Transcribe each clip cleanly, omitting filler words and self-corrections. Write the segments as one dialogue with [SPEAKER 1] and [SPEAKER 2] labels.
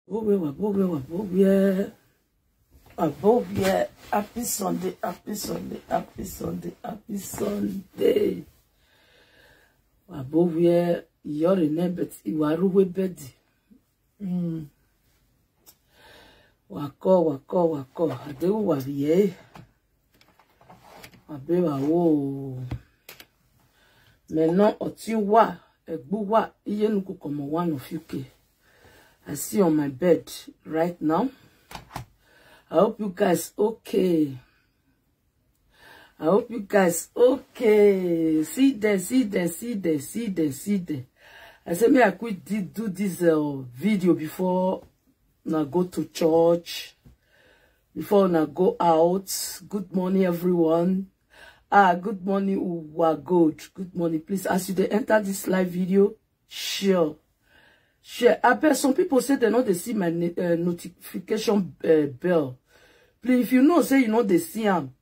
[SPEAKER 1] Happy Sunday, happy Sunday, happy Sunday, happy Sunday. Above you're in a bit, you are away bed. Wako. I do what ye. Abeba wo. Meno otiwa, egbuwa, iyenuku como one of UK. I see on my bed right now. I hope you guys okay. I hope you guys okay. See there. I said me I could do this video before I go to church, before I go out. Good morning, everyone. Good morning, good. Good morning, please. As you enter this live video, share. I bet some people say they know they see my notification bell. Please, if you know, say you know they see them,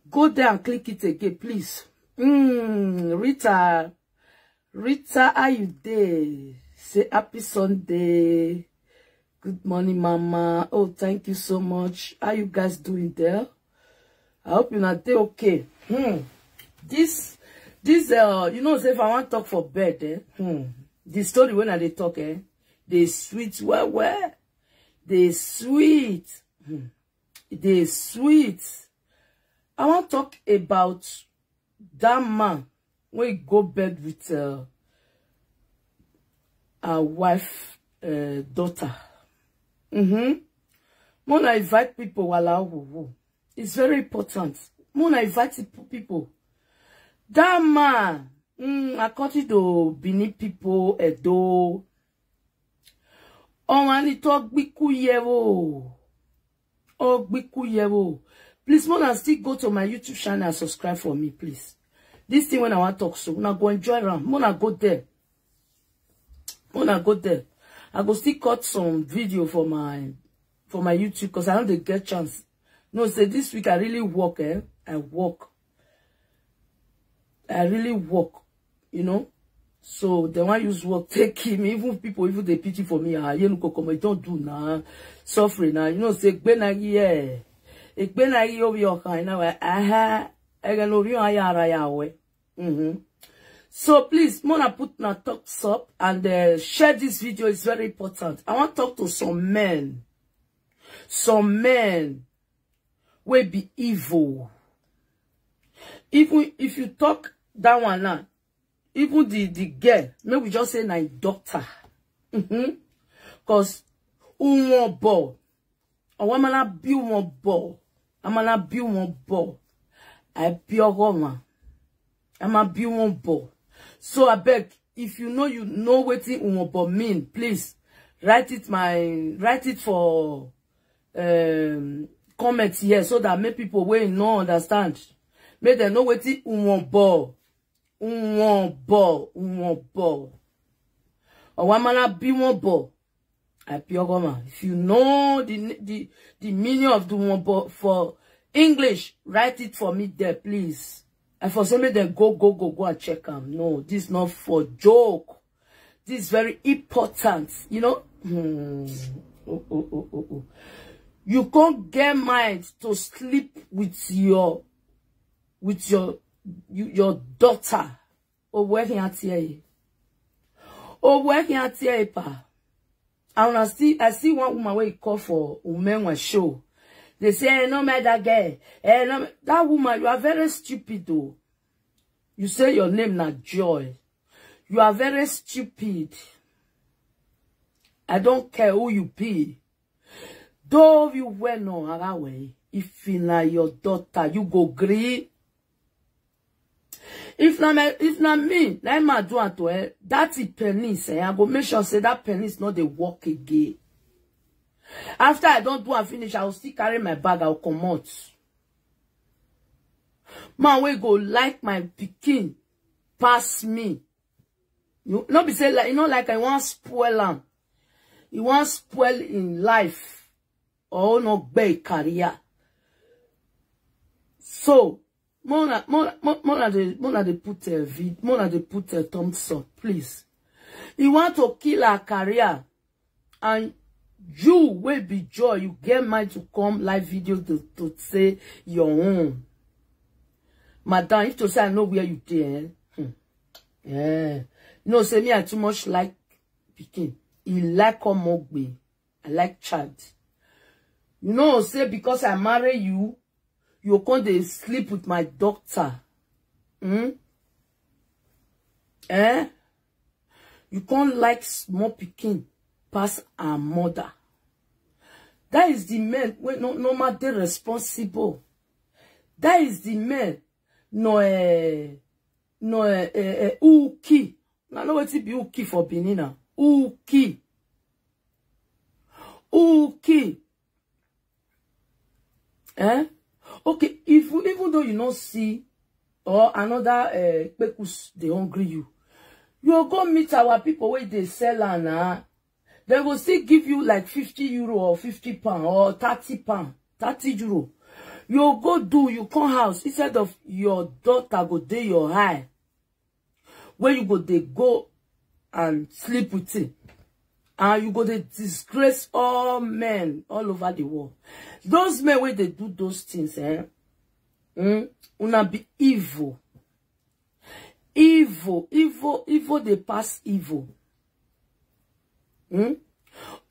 [SPEAKER 1] go there and click it again, please. Rita, how you there? Say happy Sunday. Good morning, Mama. Oh, thank you so much. How you guys doing there? I hope you're not okay. This, you know, say if I want to talk for bed, the story when I talk, they sweet, well, they sweet, they sweet. I want to talk about that man when he go bed with a wife, daughter. When I invite people, it's very important. When I invite people, that man, according to Bini people, Edo, talk biku. Please, Mona, still go to my YouTube channel and subscribe for me, please. This thing when I want to talk, so Mona go enjoy around. Mona go there. I go still cut some video for my YouTube because I don't get chance. No, say this week I really work, I really work, you know. So they want use work take him. Even people, even they pity for me. You don't do now, suffering now. You know, say benagi ik ben hier over your kind now. I can know you So please, Mona put na thumbs up and share this video. It's very important. I want to talk to some men. Some men will be evil. Even if you talk that one now, even the girl, maybe we just say na doctor. Cause one ball. I want to build one ball. I'm gonna build one ball. I build one. I'm gonna build one ball. So I beg, if you know what it mean, please write it for comments here so that make people will know understand. Make them know what it ball. Or one man be one ball. If you know the meaning of the one ball for English, write it for me there, please. And for some of them go and check them. No, this is not for joke. This is very important, you know. You can't get mind to sleep with your daughter. Or where can I tell you? Or where can I tell you, pa? And I see one woman where you call for women show. They say, no matter girl. No, that woman, you are very stupid though. You say your name not Joy. You are very stupid. I don't care who you be. Though you went on our way, if you not your daughter, you go agree. If not me, let me do it to her. That's a penis. I go make sure say that penis not the work again. After I don't do and finish, I will still carry my bag. I will come out. Man, we go like my pikin pass me. You not be say like you know like I want spoil him. You want spoil in life or not be career. So Mona they put a thumbs up, please. You want to kill her career and You will be joy. You get mind to come live video to say your own. Madam, if to say I know where you there, yeah. No, say me I too much like picking. He like Omogbe. I like child. You know, say because I marry you, you can't sleep with my doctor. You can't like small picking pass our mother. That is the man when no matter responsible. That is the man uki. Now know what it be uki for Benina. Uki. Okay, even though you don't see or another pekus they hungry you go meet our people where they sell and they will still give you like 50 euro or 50 pound or 30 pound, 30 euro. You go do, you come house, instead of your daughter go day your high. Where you go, they go and sleep with it. And you go, they disgrace all men all over the world. Those men, where they do those things, una be evil. Evil, they pass evil.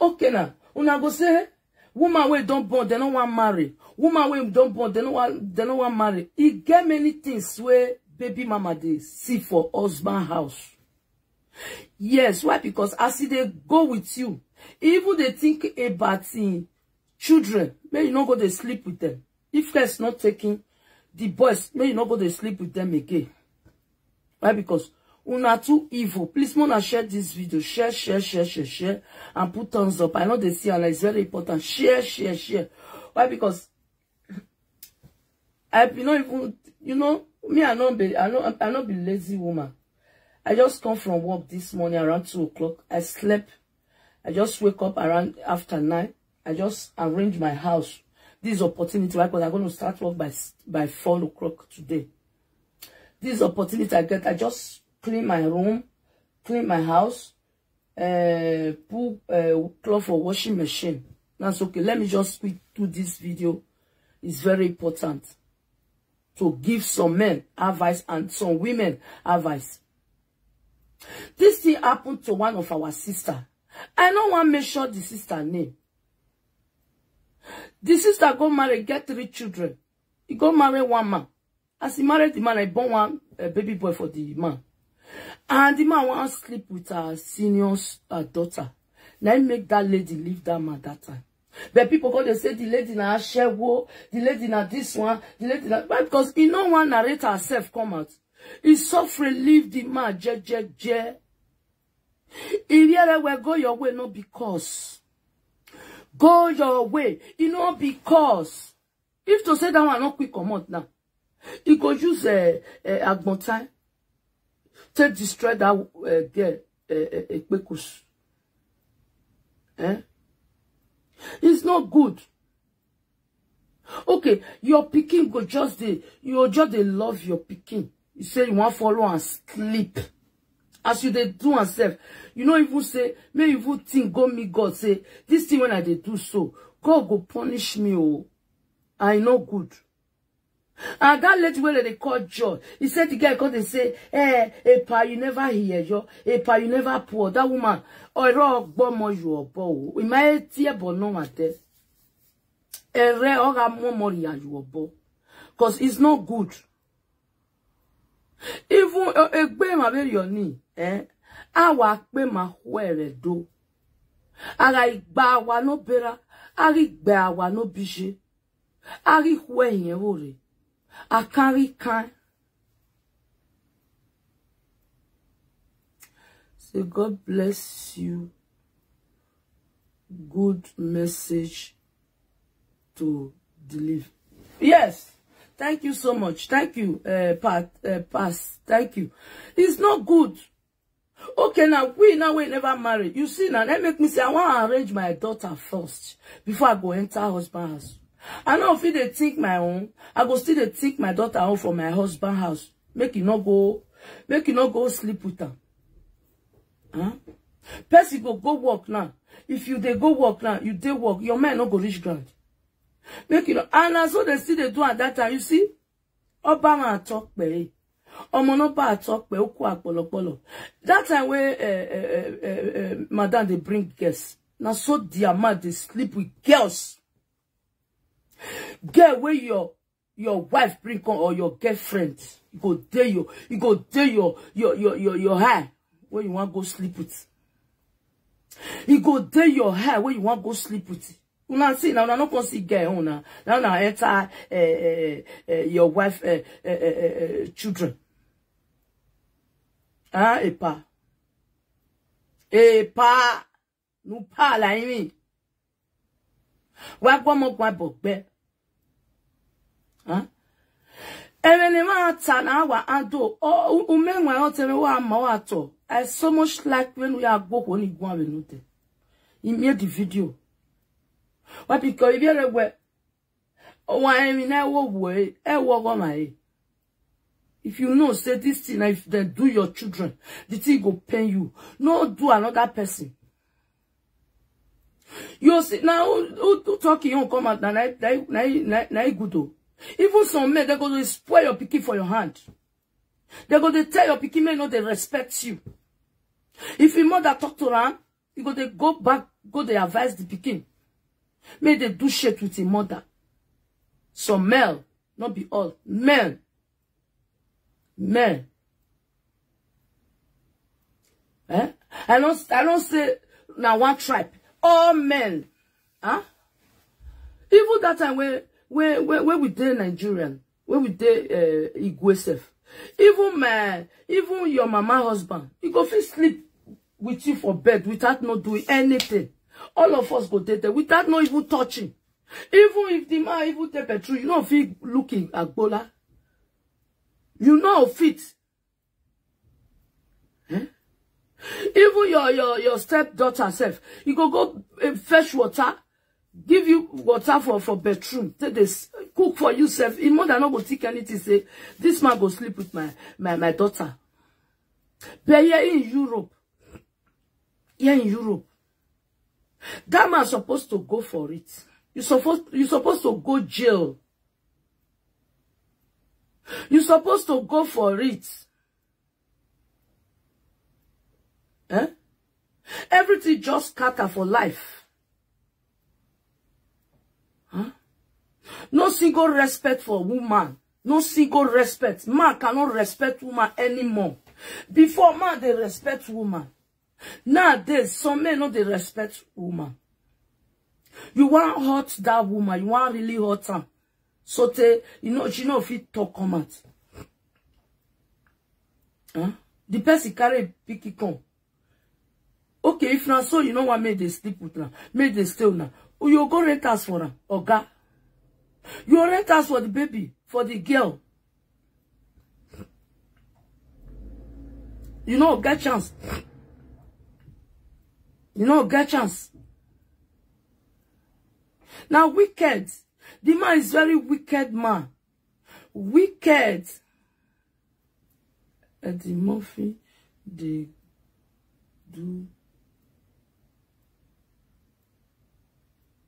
[SPEAKER 1] Okay now, una go say, woman we don't born, they don't want marry. Woman we don't born, they don't want marry. It get many things where baby mama they see for husband house. Yes, why? Because as they go with you, even they think about children, may you not go to sleep with them. If that's not taking the boys, may you not go to sleep with them again. Why? Because una too evil. Please, Mona, share this video. Share, and put thumbs up. I know they see and it's very important. Share. Why? Because I be not even, you know, me, I not be lazy woman. I just come from work this morning around 2 o'clock. I slept. I just wake up around after 9. I just arrange my house. This opportunity, right? Because I'm going to start work by 4 o'clock today. This opportunity I get, I just clean my room, clean my house, put cloth for washing machine. That's okay. Let me just quick do this video. It's very important to give some men advice and some women advice. This thing happened to one of our sister. I don't want to mention the sister name. The sister got married, get 3 children. He got married one man. As he married the man, I born one baby boy for the man. And the man want to sleep with her senior daughter. Now he make that lady leave that man that time. But people go, they say the lady na shewo, the lady na this one, the lady na... Because he no one narrate herself come out. He suffering, leave the man, je. If you will go your way, not because. Go your way, you know, because. If to say that one not quick come out now, he could use a time to destroy that girl, a pekus. It's not good. Okay, your picking go just you just love your picking. You say you want to follow and sleep. As you they do and self, you know, even say, may you think go me God say, this thing when I they do so, God go punish me, oh. I know good. And that lady where they call Joy, he said the guy called and say, pa you never hear yo, pa you never pour. That woman, or rock bomb you or bow. We might tear but no matter. Because it's not good. Even a gbe ma be your knee, awa gbe ma were do. Ara igba wa no bera, ari gbe awa no bije. Ari hwe yen ore. Akari kan. Say God bless you. Good message to deliver. Yes. Thank you so much. Thank you, Pass. Thank you. It's not good. Okay, now we never married. You see now, that make me say I want to arrange my daughter first before I go enter husband's house. I know if they think my own, I go still they think my daughter home from my husband's house. Make you not go sleep with her. Huh? Person go work now. If you they go work now, you dey work, your man not go reach ground. Make you know, and as so they see they do at that time, you see, Obama talk be, Omonoba talk be, Oku apolopolo. That time where madam they bring guests. Now so their man they sleep with girls. Girl where your wife bring on or your girlfriend, you go dare your hair where you want to go sleep with. You go dare your hair where you want to go sleep with. Una see now, not gonna see girl now. Now enter your wife children. Ah, epa, nou pa la yimi. Wa mo kwa bokbe. Ah, evenema tana wa ando. Oh, umenwa oteme wa mawato. I so much like when we are go when you go and note. He made the video. What because if you're aware, why me na wo way, wo my. If you know, say this thing, if they do your children, the thing go pain you. No, do another person. You see now, who talking? You come out na good. Even some men, they go to spoil your pikin for your hand. They go to tell your pikin men no they respect you. If your mother talk to them, you go to go back, go they advise the pikin. May they do shit with your mother. Some male, not be all men. Men. Eh? I don't say now one tribe. All men. Huh? Even that time where we did Nigerian, where we did Igwesef. Even your mama husband, he go fit sleep with you for bed without not doing anything. All of us go there without not even touching. Even if the man even take a true, you know fit looking at Bola. You know fit. Eh? Even your stepdaughter self, you go fetch water, give you water for bedroom, take this, cook for yourself. His mother not go take anything, say, this man go sleep with my daughter. But here in Europe, that man supposed to go for it. You supposed to go jail. You supposed to go for it. Eh? Everything just scatter for life. Huh? No single respect for woman. No single respect. Man cannot respect woman anymore. Before man, they respect woman. Nowadays, some men know they respect woman. You want hurt that woman. You want really hurt her. So she know if it talk come out. Huh? The person carry picky come. Okay, if not so, you know what made they sleep with her. Made they stay with her. You go rent house for her. Oga. You rent house for the baby. For the girl. You know, get chance. You know, get chance. Now, wicked. The man is very wicked man. Wicked. Eddie Murphy, they do.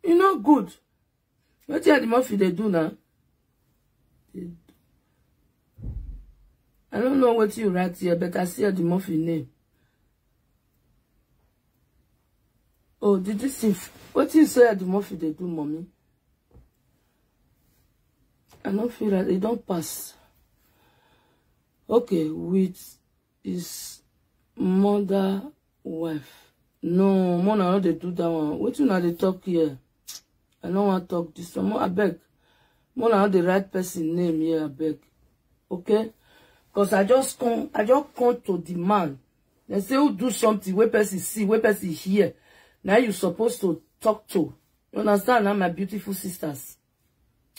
[SPEAKER 1] You know, good. What Eddie Murphy they do now? They do. I don't know what you write here, but I see Eddie Murphy name. Oh, did you see? What you say Eddie Murphy they do, mommy? I don't feel that they don't pass. Okay, with his mother wife. No, Mona, they do that one. What you know they talk here? I don't want to talk this one. I beg. Mona, the right person name here, I beg. Okay? Because I just come to the man. They say who do something, where person see, where person hear. Now you supposed to talk to. You understand now, my beautiful sisters?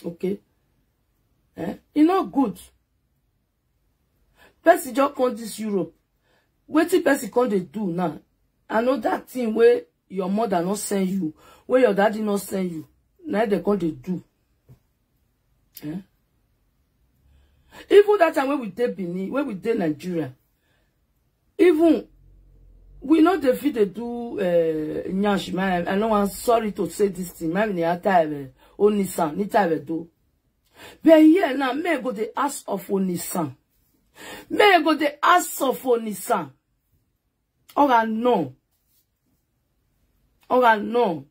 [SPEAKER 1] Okay? Eh? It's not good. Person just come this Europe. What the person can they do now? I know that thing where your mother not send you, where your daddy not send you. Now they can they do. Eh? Even that time when we did Benin, when we did Nigeria, even we know the fit they do nyash man. I know I'm sorry to say this thing. Man, ni ata Onisan, ni ta do. But here now, me go the ask of Onisan. Me go the ask of Onisan. Oga no. Oga no.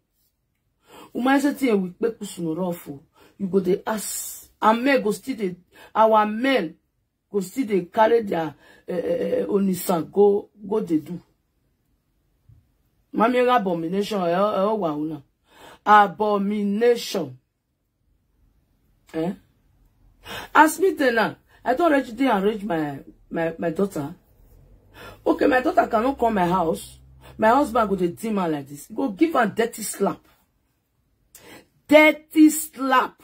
[SPEAKER 1] Umaiseti we pe kusunorofu. You go the ask. And me go still the our men go still they carry their Onisan go they do. Mami abomination abomination. Ask me then. I don't already arrange my daughter. Okay, my daughter cannot come my house. My husband go to demon like this. Go give her dirty slap. Dirty slap.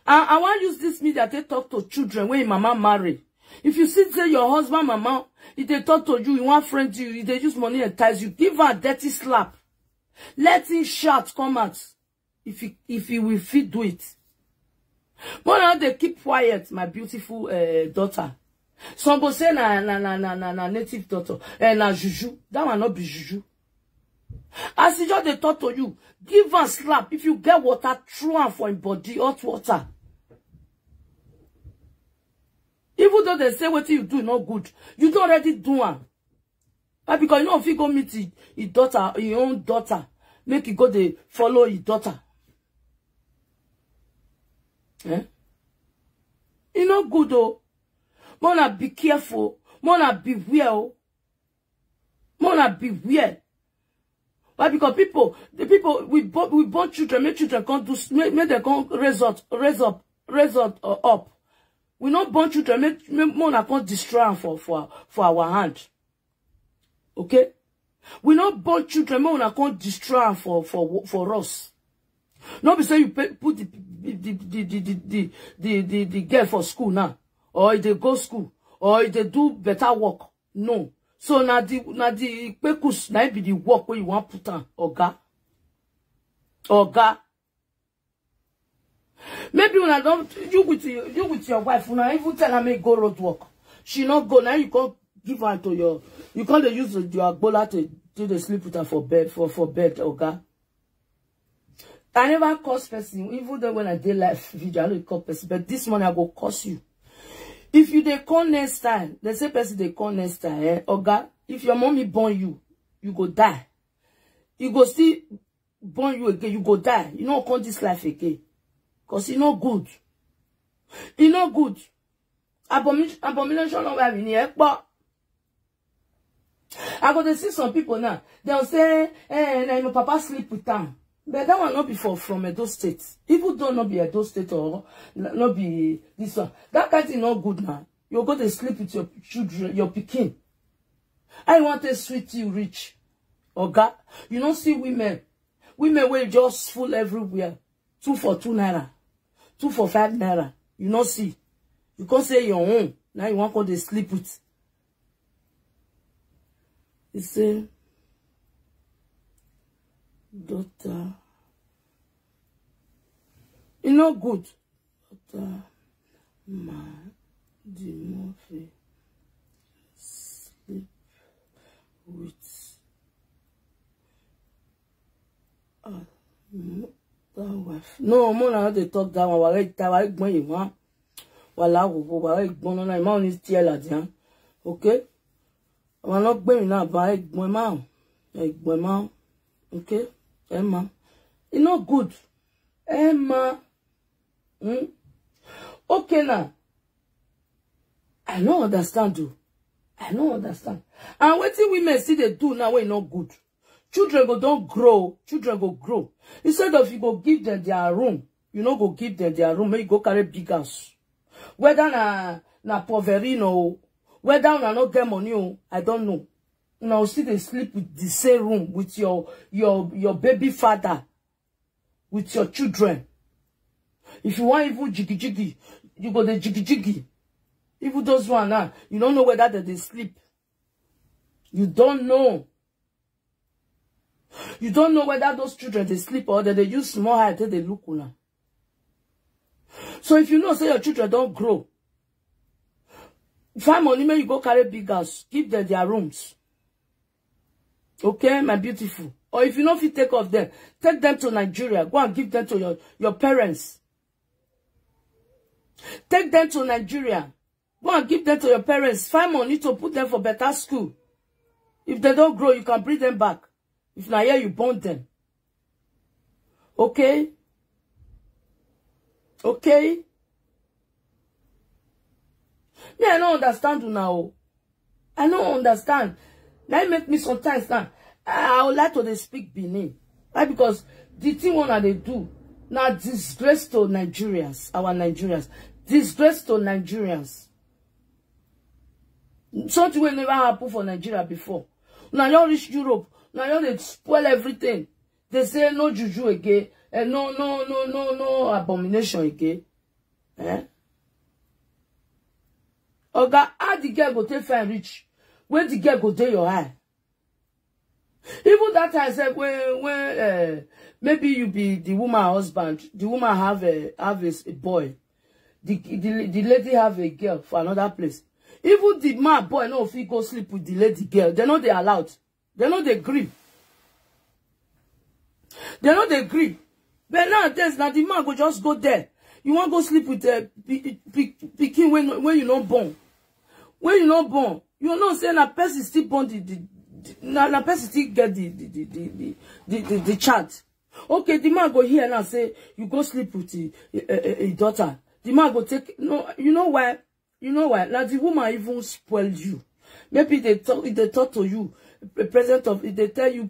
[SPEAKER 1] I want to use this media to talk to children when your mama marry. If you see say your husband, mama, if they talk to you, you want friend you, if they use money and ties you, give her a dirty slap. Let him shout, come out. If he will fit do it. But now they keep quiet, my beautiful daughter. Some go say na native daughter, na juju. That one not be juju. As he just they talk to you, give her slap. If you get water, throw her for him body, hot water. Even though they say what you do not good, you don't already do it. But because you know if you go meet his daughter, your own daughter, make you go they follow his daughter. You know good though. Mona be careful. Mona beware. Mona beware. But because the people we born children, make children can't do, make them can't raise up. We not born children, make Mona can't destroy for our hand. Okay? We not born children, Mona can't destroy for us. Not be say you put the girl for school now, or if they go school, or if they do better work. No. So now the pekus now be the work where you want put on, Oga. Maybe when I don't you with your wife, when I even tell her make go road work, she not go. Now you can't give her to your, you can't use your bola to do the sleep with her for bed Oga. I never curse person, even though when I did live video, I don't call person, but this morning I go curse you. If you they call next time, the same person they call next time, Oga, if your mommy born you, you go die. You go still born you again, you go die. You don't call this life again. Because it's not good. It's not good. Abomination of having here, but I go to see some people now. They'll say, my papa sleep with them. But that one not be from Edo State. Even though not be Edo State or not be this one. That kind is not good now. You go to sleep with your children, your pikin. I want a sweet you rich. Oga, you don't see women. Women will just full everywhere. 2 for 2 naira. 2 for 5 naira. You don't see. You can't say your own. Now you want to sleep with. You say, daughter, you know good. Daughter, the Murphy sleep with that wife. No, more now they talk that one. Why going you want? Why going on? I'm only still at the okay. I'm not going now. But my mom, okay. Emma, it's not good. Emma, okay now. I don't understand you. I don't understand. And what women see they do now when not good. Children go don't grow. Children go grow. Instead of you go give them their room, you know go give them their room. Maybe go carry big house. Whether na poverino, whether na not get money, I don't know. Now see they sleep with the same room with your baby father, with your children. If you want even jiggy, you go the jiggy. Even those one now, you don't know whether they sleep. You don't know. You don't know whether those children they sleep or that they use small height till they look now. So if you know say your children don't grow, find money, you go carry big house, give them their rooms. Okay, my beautiful. Or if you don't fit take off them, take them to Nigeria. Go and give them to your parents. Take them to Nigeria. Go and give them to your parents. Find money to put them for better school. If they don't grow, you can bring them back. If not here, you bond them. Okay? Okay? Yeah, I don't understand you now. I don't understand. That make me sometimes now. I would like to speak Benin. Why? Because the thing one they do now disgrace to Nigerians, our Nigerians. Disgrace to Nigerians. Something will never happen for Nigeria before. Now you reach Europe. Now you they spoil everything. They say no juju again. And no abomination again. Eh? Oga, how the girl go take fine rich? Where the girl go take your eye? Even that I said when maybe you be the woman husband, the woman have a boy, the lady have a girl for another place. Even the man boy no if he go sleep with the lady girl, they know they allowed. They know they agree. They know they agree. But nowadays, now the man go just go there. You want to go sleep with the pikin when you not born. When you not born, you know say na person still born na person still get the child. Okay, the man go here and say you go sleep with a daughter. The man go take no. You know why? You know why? Now the woman even spoiled you. Maybe they talk to you. Present of they tell you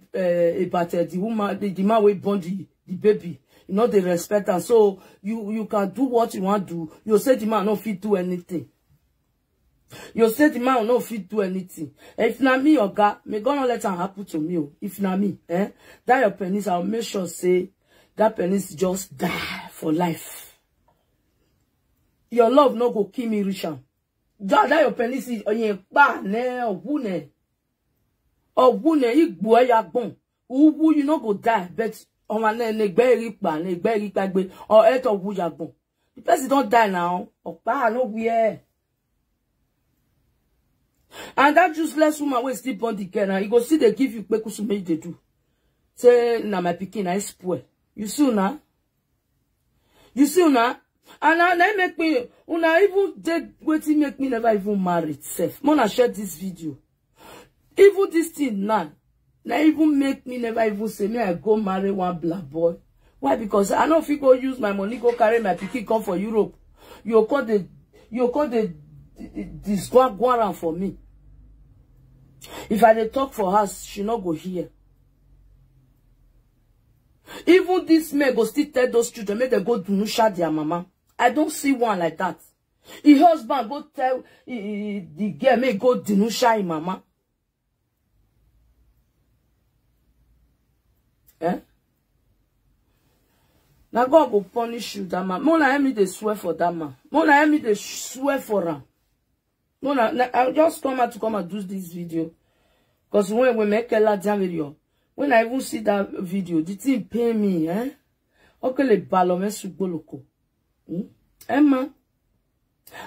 [SPEAKER 1] about the woman, the man will born the baby. You know they respect her, so you can do what you want to do. You say the man no fit do anything. You say the man no fit do anything. If not me, your God, may God not let it happen to me. If not me, that your penis, I'll make sure say that penis just die for life. Your love no go kill me, Richard. That your penis is on your back, or wound. Or wound, igbo ya bon. Ubu you no go die, but on my negbe or eto wu ya bon. The person don't die now. Or no we. And that useless woman will sleep on the girl now. You go see they give you pekusu make they do. Say na my pikin I spoil. You see now? You see now? And now they make me una even dead waiting make me never even marry itself. Mona share this video. Even this thing now even make me never even say me I go marry one black boy. Why? Because I know if you go use my money, go carry my pikin come for Europe. You call the this guaran for me. If I dey talk for her, she not go here. Even this man go still tell those children, make they go dunusha their mama. I don't see one like that. His husband go tell the girl, make go dunusha his mama. Eh? Now God will punish you, that man. Mona help me they swear for that man. Mona help me they swear for her. Mona, I just come out to come and do this video. Because when we make a lot of video, when I even see that video, the thing pay me, eh? Okay, le balome suboloko. Emma.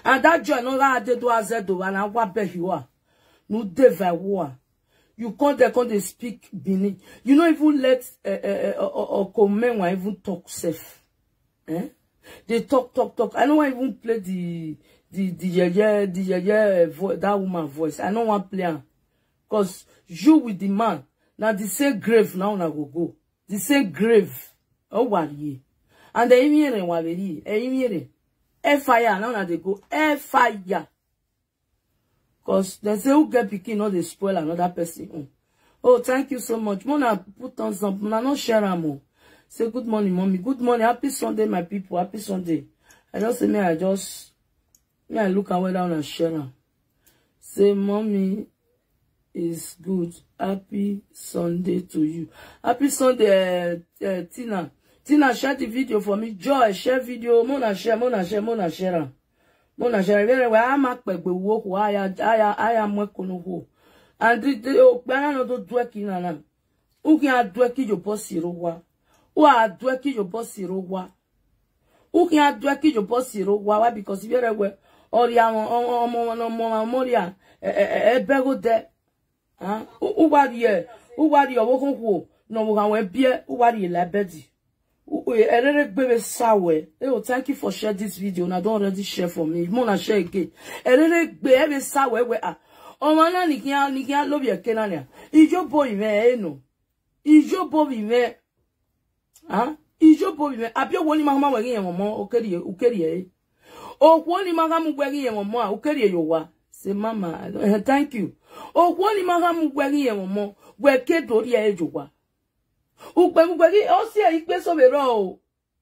[SPEAKER 1] And that joy, no that they do as do and I want be you. No deva war. You can't they speak Benin. You don't even let or comment or even talk safe. Eh? They talk. I don't want even play the that woman voice. I don't want to play her. Because you with the man, now the same grave now I go. The same grave. Oh what ye. And the hearing while they fire now they go fire. Because they say who get picking or they spoil another person. Oh, thank you so much. Mona put on something. I not share more. Say good morning, mommy. Good morning. Happy Sunday, my people. Happy Sunday. I just say me, I look away down and share them. Say mommy is good. Happy Sunday to you. Happy Sunday, Tina. Tina, share the video for me. Joy, share video. Mona share. Mona share. Very well. I'm a peg with walk. I am working on. And the banana do dweki na. Who can dweki your boss sirowa? Who are dweki your boss sirowa? Who can dweki your boss sirowa? Because very well. Or ya moria. Ebego de. Who are here? Who worry your woko no one beer, who worry la bedi. Oh, thank you for sharing this video. And I don't already share for me. Mona share again. Oh man, Nikia love your Kenania. Is your boy me? No. Is your boy me? Huh? Is your boy me? Appear one mama wearing your mama, okay, oh, one mama wearing your mama, okay, you wa. Say, Mama, thank you. Oh, one mama wearing your mama, where kid do the age you wa. Ukwemugwagi osi ya ikpeso bero.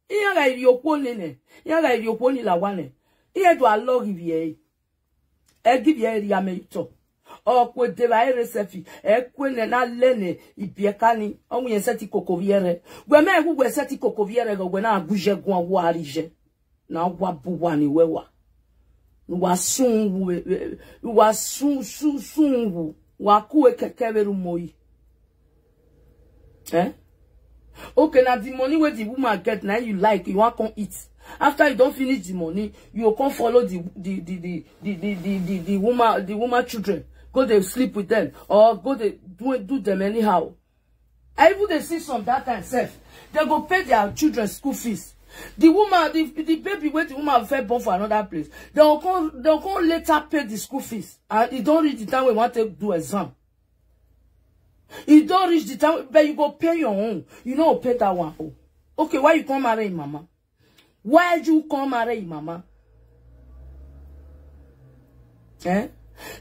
[SPEAKER 1] Iya ga iri oponi ne. Iya ga iri oponi la wane. Iya do alo rivie. E givie ri ameito. O kwe deva resefi. E kwe ne na lene ipiekani. Omu yen seti kokoviere. Gwe me gwe seti kokoviere gwe na aguje gwa warije. Na wabu wani wewa. Wasungu. Wasungu. Wakuwe kekeveru moi. Eh? Okay, now the money where the woman get now you like you want to eat. After you don't finish the money, you can follow the woman children. Go they sleep with them or go they do them anyhow. I even they see some that time self. They go pay their children school fees. The woman, the baby where the woman fed born for another place. They'll come later pay the school fees. And you don't reach the time we want to do exam. You don't reach the time, but you go pay your own. You know, pay that one. Oh. Okay, why you come marry mama? Why you come marry mama? Eh?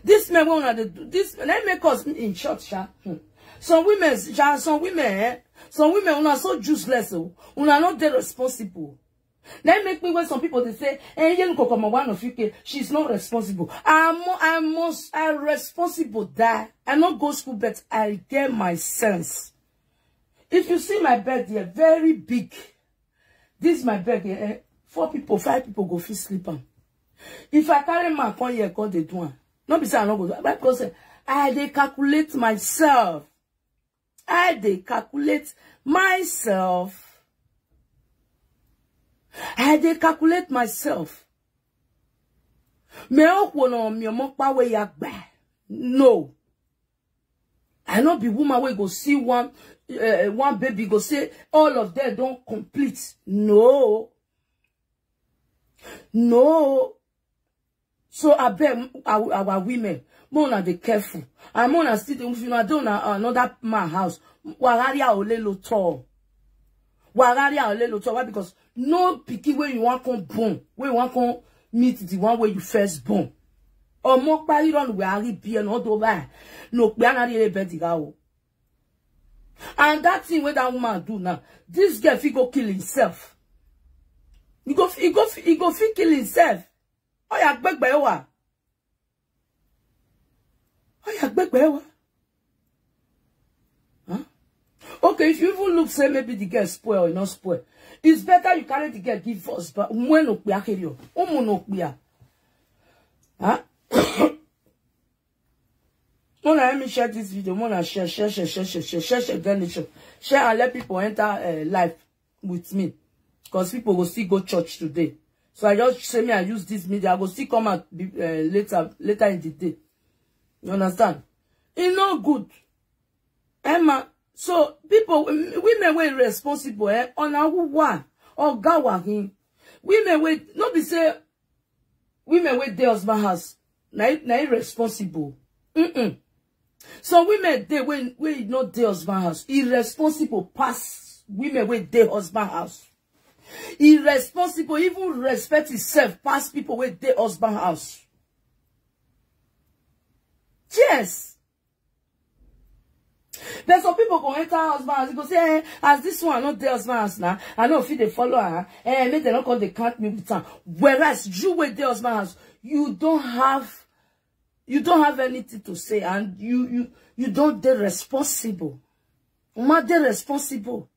[SPEAKER 1] This man wanna do this. Let me cause in short, sha. Some women are so useless. Are not that responsible. That make me when some people they say, "Hey, you look come one of you, she's not responsible." I'm responsible. That I not go school, but I get my sense. If you see my bed here, very big. This is my bed here. 4 people, 5 people go fit sleep on. If I carry my phone here, call the one. Not because I not go. But because I calculate myself. I calculate myself. I calculate myself. No. I not be woman we go see one baby go say all of them don't complete. No. So I beg our women, Mona be careful. And Mona still if you not do another man house. Wagaria olelo tall. Wagaria olelo tall because no picky where you want come born, where you want come meet the one where you first born. Or more party run where I be and all over. No, we are not really better. And that thing where that woman do now, this girl he go kill himself. He go kill himself. Oh yeah, back by what? Oh yeah, back by what? Huh? Okay, if you even look say maybe the girl spoil or not spoil. It's better you carry the girl give first, but when no clear carry no clear. Huh? Mona, let me share this video. Mona, share and let people enter life with me. Because people will still go church today. So I just say me I use this media. I will still come out later in the day. You understand? It's not good. Emma. So people, women were responsible on our one or gawahin. Women were not be say women were their husband house. Now irresponsible. So women they when not their husband house. Irresponsible pass women with their husband house. Irresponsible, even respect itself pass people with their husband house. Yes. There's some people go enter husband house. You go say, as this one not their husband house now, I know if they follow her, maybe they don't call they can't me with time. Whereas you with their husband house, you don't have anything to say, and you don't they responsible. Not they responsible.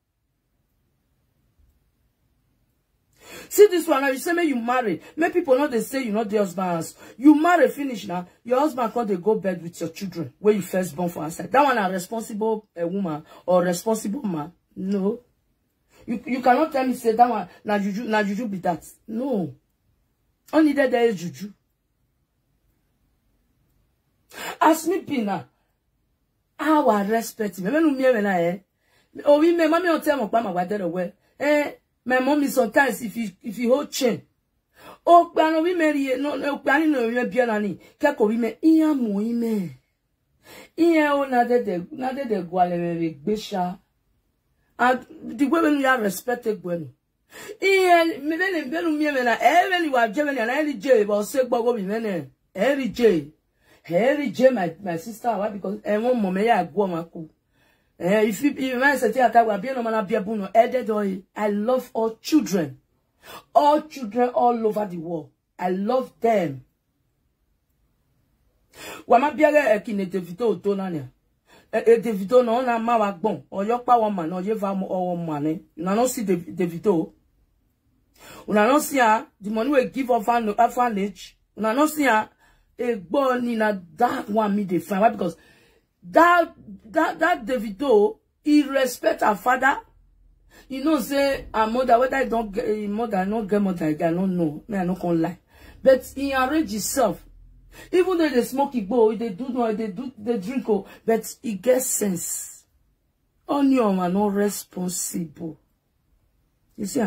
[SPEAKER 1] See this one now, you say me you marry. Many people know they say you not the husband. You marry finish now. Your husband can't they go bed with your children where you first born for outside. That one a responsible woman or responsible man. No. You cannot tell me say that one na juju be that. No. Only that there is juju. Ask me Pina. Our respect me no me na eh. Oh we me mama on tell mo pa ma wa there we. My mom is sometimes if you hold chain. Oh no we me no no we bia na ni. Ke ko we me iya mo ime. Iya o na de gwale me gbesha. And the way when you are respected when. Iya me then be no me na when you are Germany and every J but say gbogo me na every J my sister why because one mom ya go maku. If you man say ata wa bi no mana bia bu no I love all children all over the world. I love them. Wa ma bia ga ekine Davido to na ne. Davido no na ma wa gbon. Oyo pa wo man no ye va mo o man. Una no see Davido. Una no see the money we give orphanage. Una no see na that one me dey find. Why? Because that Davido, he respect her father. You know, say her mother, whether I don't get mother, I don't get mother, I don't know. Me, I don't can lie. But he arrange himself. Even though they smoke igbo, they drink, but he gets sense. Onion are not responsible. You see,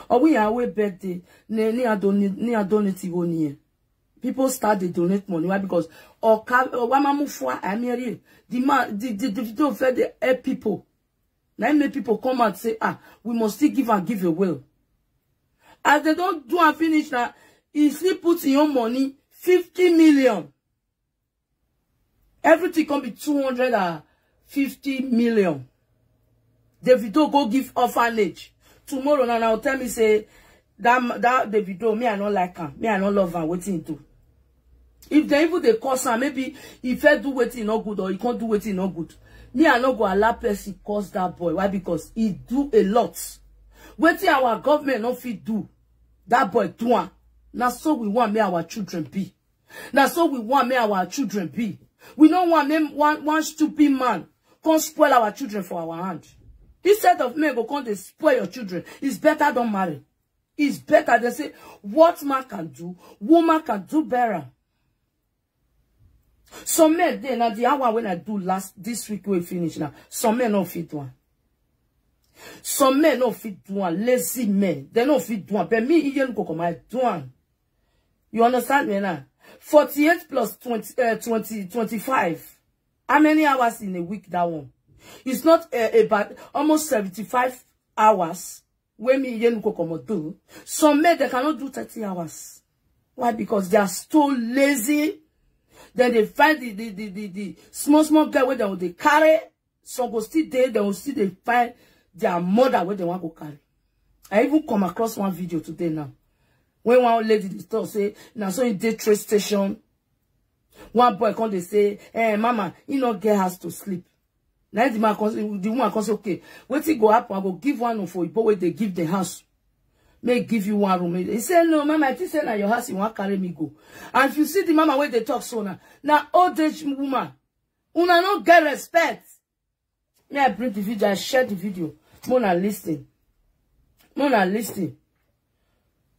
[SPEAKER 1] or we are way birthday, ni adonate one. People start to donate money. Why? Because the video fed the help people. Now make people come and say, we must still give and give away. As they don't do and finish now, he still puts in your money 50 million. Everything can be 250 million. Davido go give orphanage. Tomorrow now tell me say that Davido, me I don't like him. Me I don't love him. What he do? If they even they cause him, maybe if I do what he not good or he can't do what he not good. Me I not go allow person cause that boy. Why? Because he do a lot. What our government not fit do, that boy do one. Now so we want me our children be. Now so we want me our children be. We don't want them one stupid man can't spoil our children for our hand. Instead of me go come they spoil your children, it's better don't marry. It's better they say what man can do, woman can do better. Some men then at the hour when I do this week we finish now. Some men don't fit one. Some men don't fit one. Lazy men. They don't fit one. But me even go come I do one. You understand me now? 48 plus 25. How many hours in a week that one? It's not about almost 75 hours. When me even go come do. Some men they cannot do 30 hours. Why? Because they are so lazy. Then they find the small guy where they carry. Some go still there, they will still they find their mother where they want to carry. I even come across one video today now. When one lady they talk say, now so in the train station, one boy come they say, hey mama, you not get house to sleep. Now the woman come say, okay, what it go happen? I go give one for you, but where they give the house. May give you one room. He said, no, mama, I think say na your house, you want carry me go. And if you see the mama where they talk so now old age woman, una no get respect. May I bring the video, I share the video. Mona listen.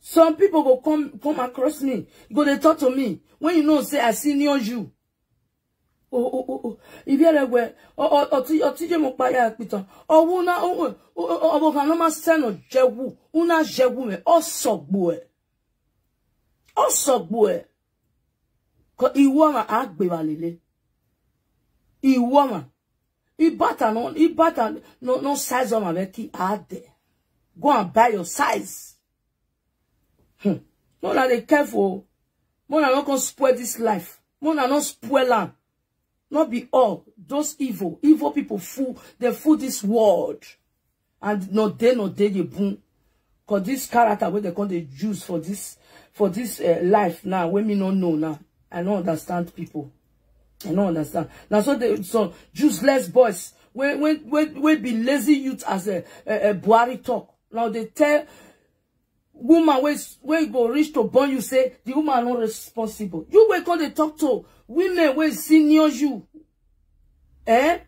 [SPEAKER 1] Some people go come across me. Go they talk to me. When you know, say I senior you. If you're aware, TJ Mopaya Piton, or Canoma Sen or Jewu, Una Jewu, boy. Cause Iwama act bevalile. Iwama. Ibata no size of my veki out there. Go and buy your size. No, that they careful. Mona not gonna spoil this life. Mona not spoil land. Not be all those evil people fool this world, and no day you boom. Cause this character where they call the Jews for this life now. When me not know now, I don't understand people. I don't understand now. So useless boys when be lazy youth as a Buhari talk. Now they tell woman where you go reach to born you say the woman not responsible. You wait when they talk to women where senior you. Where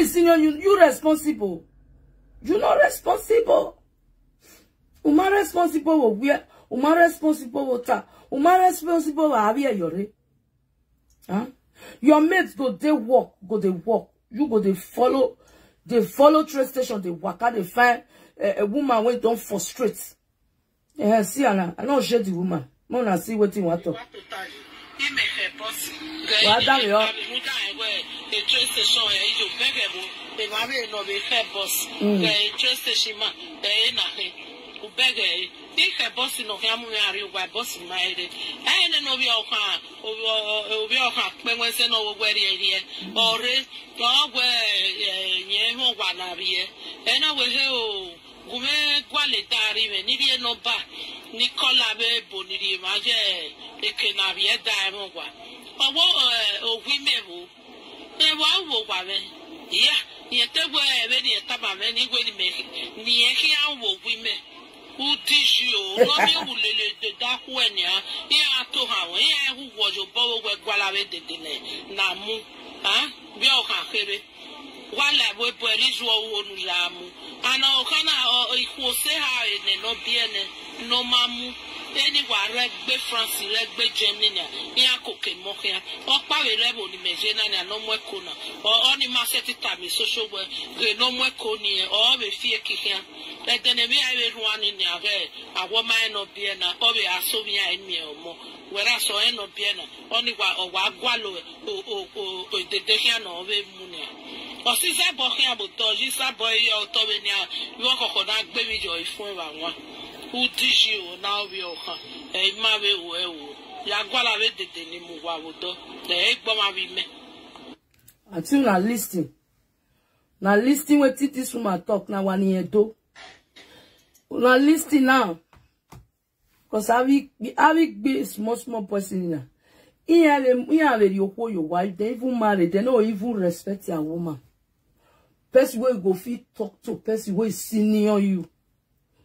[SPEAKER 1] senior you responsible. You not responsible. Uma responsible where Uma responsible water. Uma responsible avia yore. Your mates go they walk, You go they follow train station, they walk out, they find a woman when don't frustrate. See Anna, I don't share the woman. Mona see what you want to. Well, that you are. The train station, you beg the marry no be fair boss. The train station, nothing. Beg a boss no family are boss in my head. And no be all when we say no where the or dog where one and I will hear Gume Gualitari, Nidia no ba, Nicola Bonidi Maje, the Kenavia Diamogua. Or women they were woman. Yeah, yet there were many a time many women make near here women. Who teach you? Not you who the dark when ya, yeah, to her, who was your bow where Gualave de delay. Namu, ah, Bioka Hebe. While I will put this one Lamu. And I'll can say how in no bien, no mamu. Anywhere, red bay Francis, red bay Gemina, Yacoke Mokia, or Pavi Rebel, the Mejana, no more corner, or only Massetti Tabby, social work, no more corny, or the fear kicking. Let the name I one in your head, a woman of Vienna, or we are so behind me or more. Whereas so end of Vienna, only one or Gualo, or the Dehiano of Munia. Or since I bought him about Dodges, I boy your Tominia, you walk on baby joy for one. Who teach you now? We are a marry well. Yaguala read the Nimuawodo, the egg bomber we met. Until now, listening. Now, listening what this woman talk now, 1 year do. Now, listening now. Because I will be small person in here. Here, your wife, they even married, they don't even respect your woman. Person will go fit talk to person will senior you.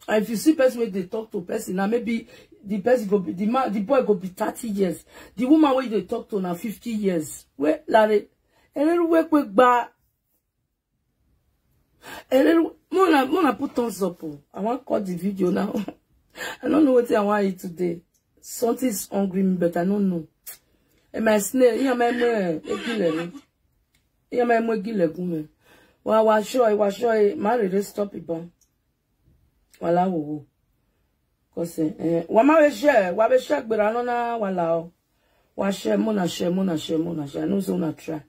[SPEAKER 1] And if you see person where they talk to person, now maybe the person go be the boy go be 30 years. The woman where they talk to now 50 years. Where Larry, a little work quick back. A little Mona put thumbs up. I want to cut the video now. I don't know what I want to eat today. Something's hungry me, but I don't know. And my snail, here my gile. Well, I was sure, married, stop it, but. Wala wo cause wa ma we share gbera no na wala wa share mona no so na try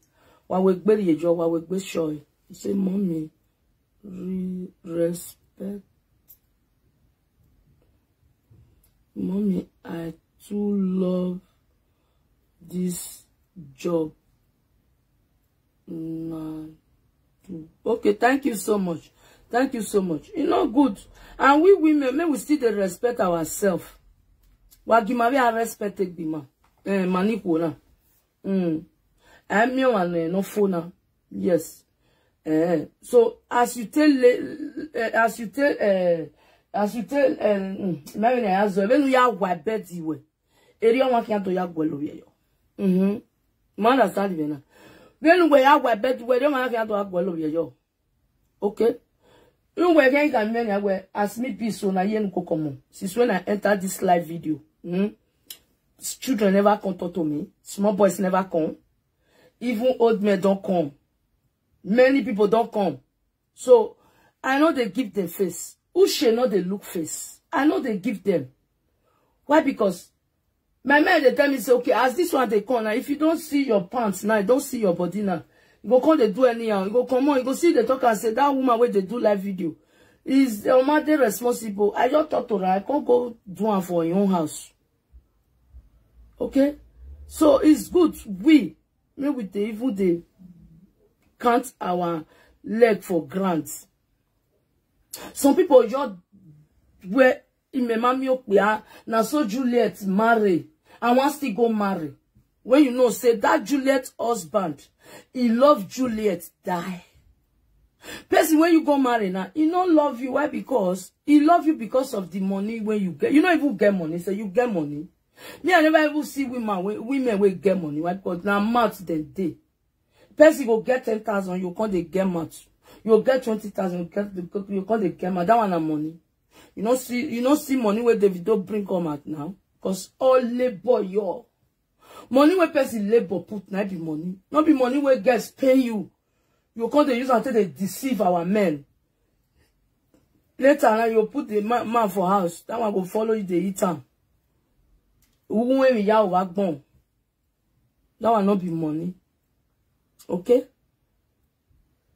[SPEAKER 1] wa we gberi ejo wa we gbe show say mommy respect mommy I too love this job okay, thank you so much. Thank you so much. You know, good. And we women, may we still respect ourselves. Wagimari a respected bima. Manipula. I'm your no phone. Yes. So as you tell, maybe I ask when we are white bed way. Area one can't do ya gwelo yo. Man, understand me now. When we are white bed, we don't have to gwelo yo. Okay. You were going to many where as me be so na yen kokomo. Since when I entered this live video, children never come talk to me. Small boys never come. Even old men don't come. Many people don't come. So I know they give them face. Who should know they look face? I know they give them. Why? Because my man they tell me say okay, as this one they come now. If you don't see your pants now, you don't see your body now. You go call they do anyhow. You go come on. You go see the talk and say that woman where they do live video is the mother responsible. I just talk to her. I can't go do one for your own house. Okay, so it's good. We with the even they count our leg for grants. Some people just where in my mommy now so Juliet marry and wants to go marry. When you know, say that Juliet husband, he love Juliet, die. Person, when you go marry now, he don't love you. Why? Because he love you because of the money when you get. You don't even get money. So you get money. Me, I never even see women will get money. Why? Because now mouth then day. Person go get 10,000, you can't get mouth. You get 20,000, you can't get mouth. That one a money. You don't see money where Davido bring come out now. Because all labor yo. Money where person labor put not be money. Not be money where guests pay you. You can't use until they deceive our men. Later now you put the man for house. That one go follow you, they eat him. That one not be money. Okay?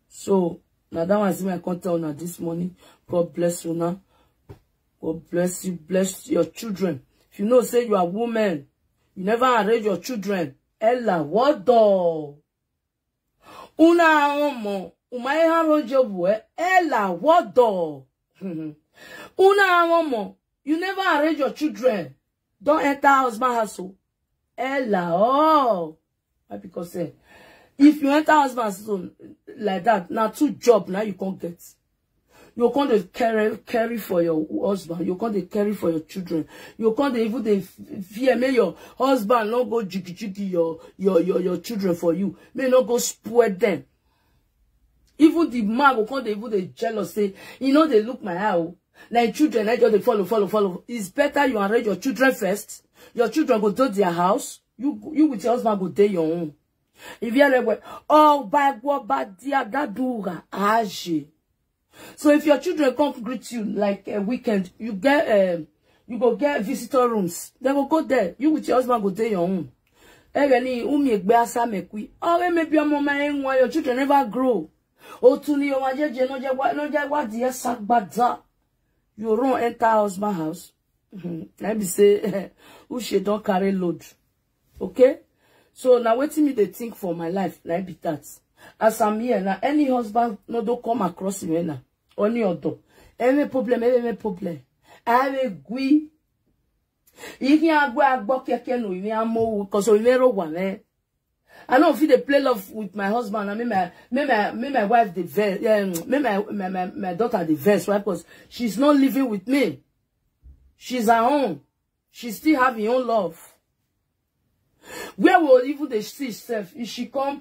[SPEAKER 1] So now that one is my content on this morning. God bless you now. God bless you. Bless your children. If you know, say you are woman, you never arrange your children. Ella, what do? Una omo, umae harojobu, Ella, what do? Una omo, you never arrange your children. Don't enter husband house. Ella, oh. Because if you enter husband house like that, now 2 jobs now you can't get. You can't carry for your husband. You can't carry for your children. You can't even fear may your husband not go jiggy your children for you. May not go spoil them. Even the man will can't even they jealous say, you know they look my eye. Like children, I just they follow. It's better you arrange your children first. Your children go to their house. You with your husband go to your own. If you're like, oh, bad dia dadura age. So if your children come greet you like a weekend, you go get visitor rooms. They will go there. You with your husband go there your own. Maybe your mama your children never grow. You don't enter husband house. Let me say, who she don't carry load. Okay? So now waiting me they think for my life, like be that. As I'm here now, any husband no don't come across me now. Only other. Any problem. I have a gui. You can't go and buck your can with me. I'm more because we never one. I don't feel they play love with my husband. I mean my wife the verse. My daughter the verse, right? Because she's not living with me. She's her own. She still have her own love. Where will even they see herself? If she come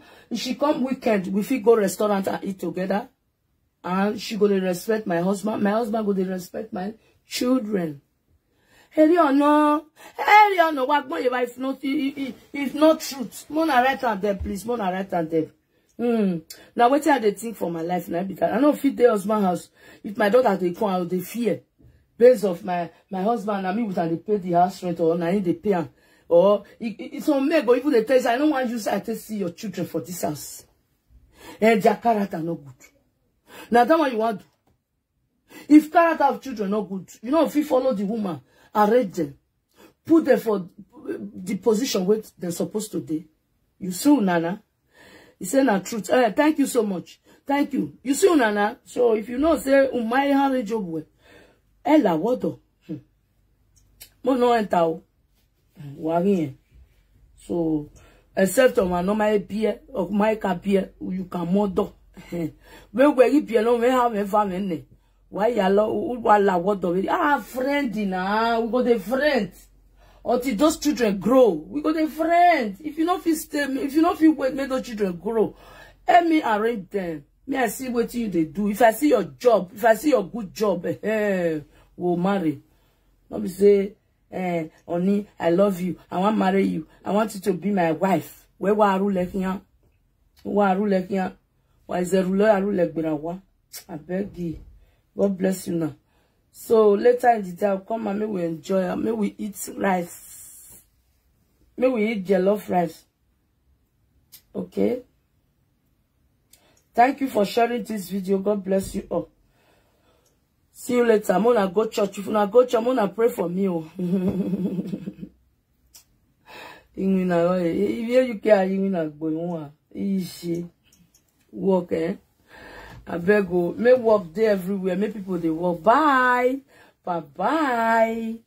[SPEAKER 1] weekend, we fit go restaurant and eat together. And she go to respect my husband. My husband go to respect my children. Hey, no. What more if not truth? Mona write on them, please. Mona write on them. Now what are they think for my life now? Because I know fit the husband house. If my daughter they come out, they fear. Based of my husband and me with and they pay the house rent or I need they pay. Or it's on me, but even they tell you, I don't want you to see your children for this house. And their character no good. Now that's what you want to do. If character of children not good, you know, if you follow the woman, arrange them, put them for the position where they're supposed to be. You see, Nana? He said the truth. Thank you so much. Thank you. You see, Nana? So if you know, say, my hand job well. Ella, what do? Mo no enter. Worrying. So, except on my normal beer or my beer, you can model. When we get no, we have a family. Why you what do? Friend, na we got a friend. Until those children grow, we got a friend. If you not feel wait, make those children grow. Let me arrange them. Me I see what you they do. If I see your job, if I see your good job, we'll marry. Let me say. Oni, I love you. I want to marry you. I want you to be my wife. Where wa rule here? Wa rule here? Why is the ruler rule birawa? I beg you. God bless you now. So later in the day, I'll come and may we enjoy. May we eat rice. May we eat jollof rice. Okay. Thank you for sharing this video. God bless you all. See you later. I'm gonna go church. If you not go church, I'm gonna pray for me. Oh. If you care, you not going easy work, eh? I beg you. May work there everywhere. May people they work. Bye. Bye.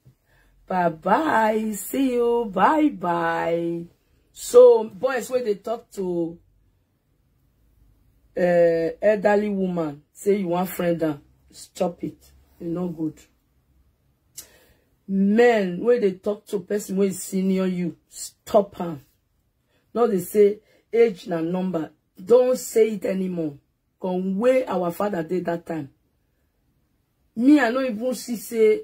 [SPEAKER 1] See you. Bye. So boys, when they talk to elderly woman, say you want friend them. Stop it. It's not good. Men, when they talk to a person who is senior you, stop her. Now they say age and number. Don't say it anymore. Come where our father did that time. Me, I don't even see say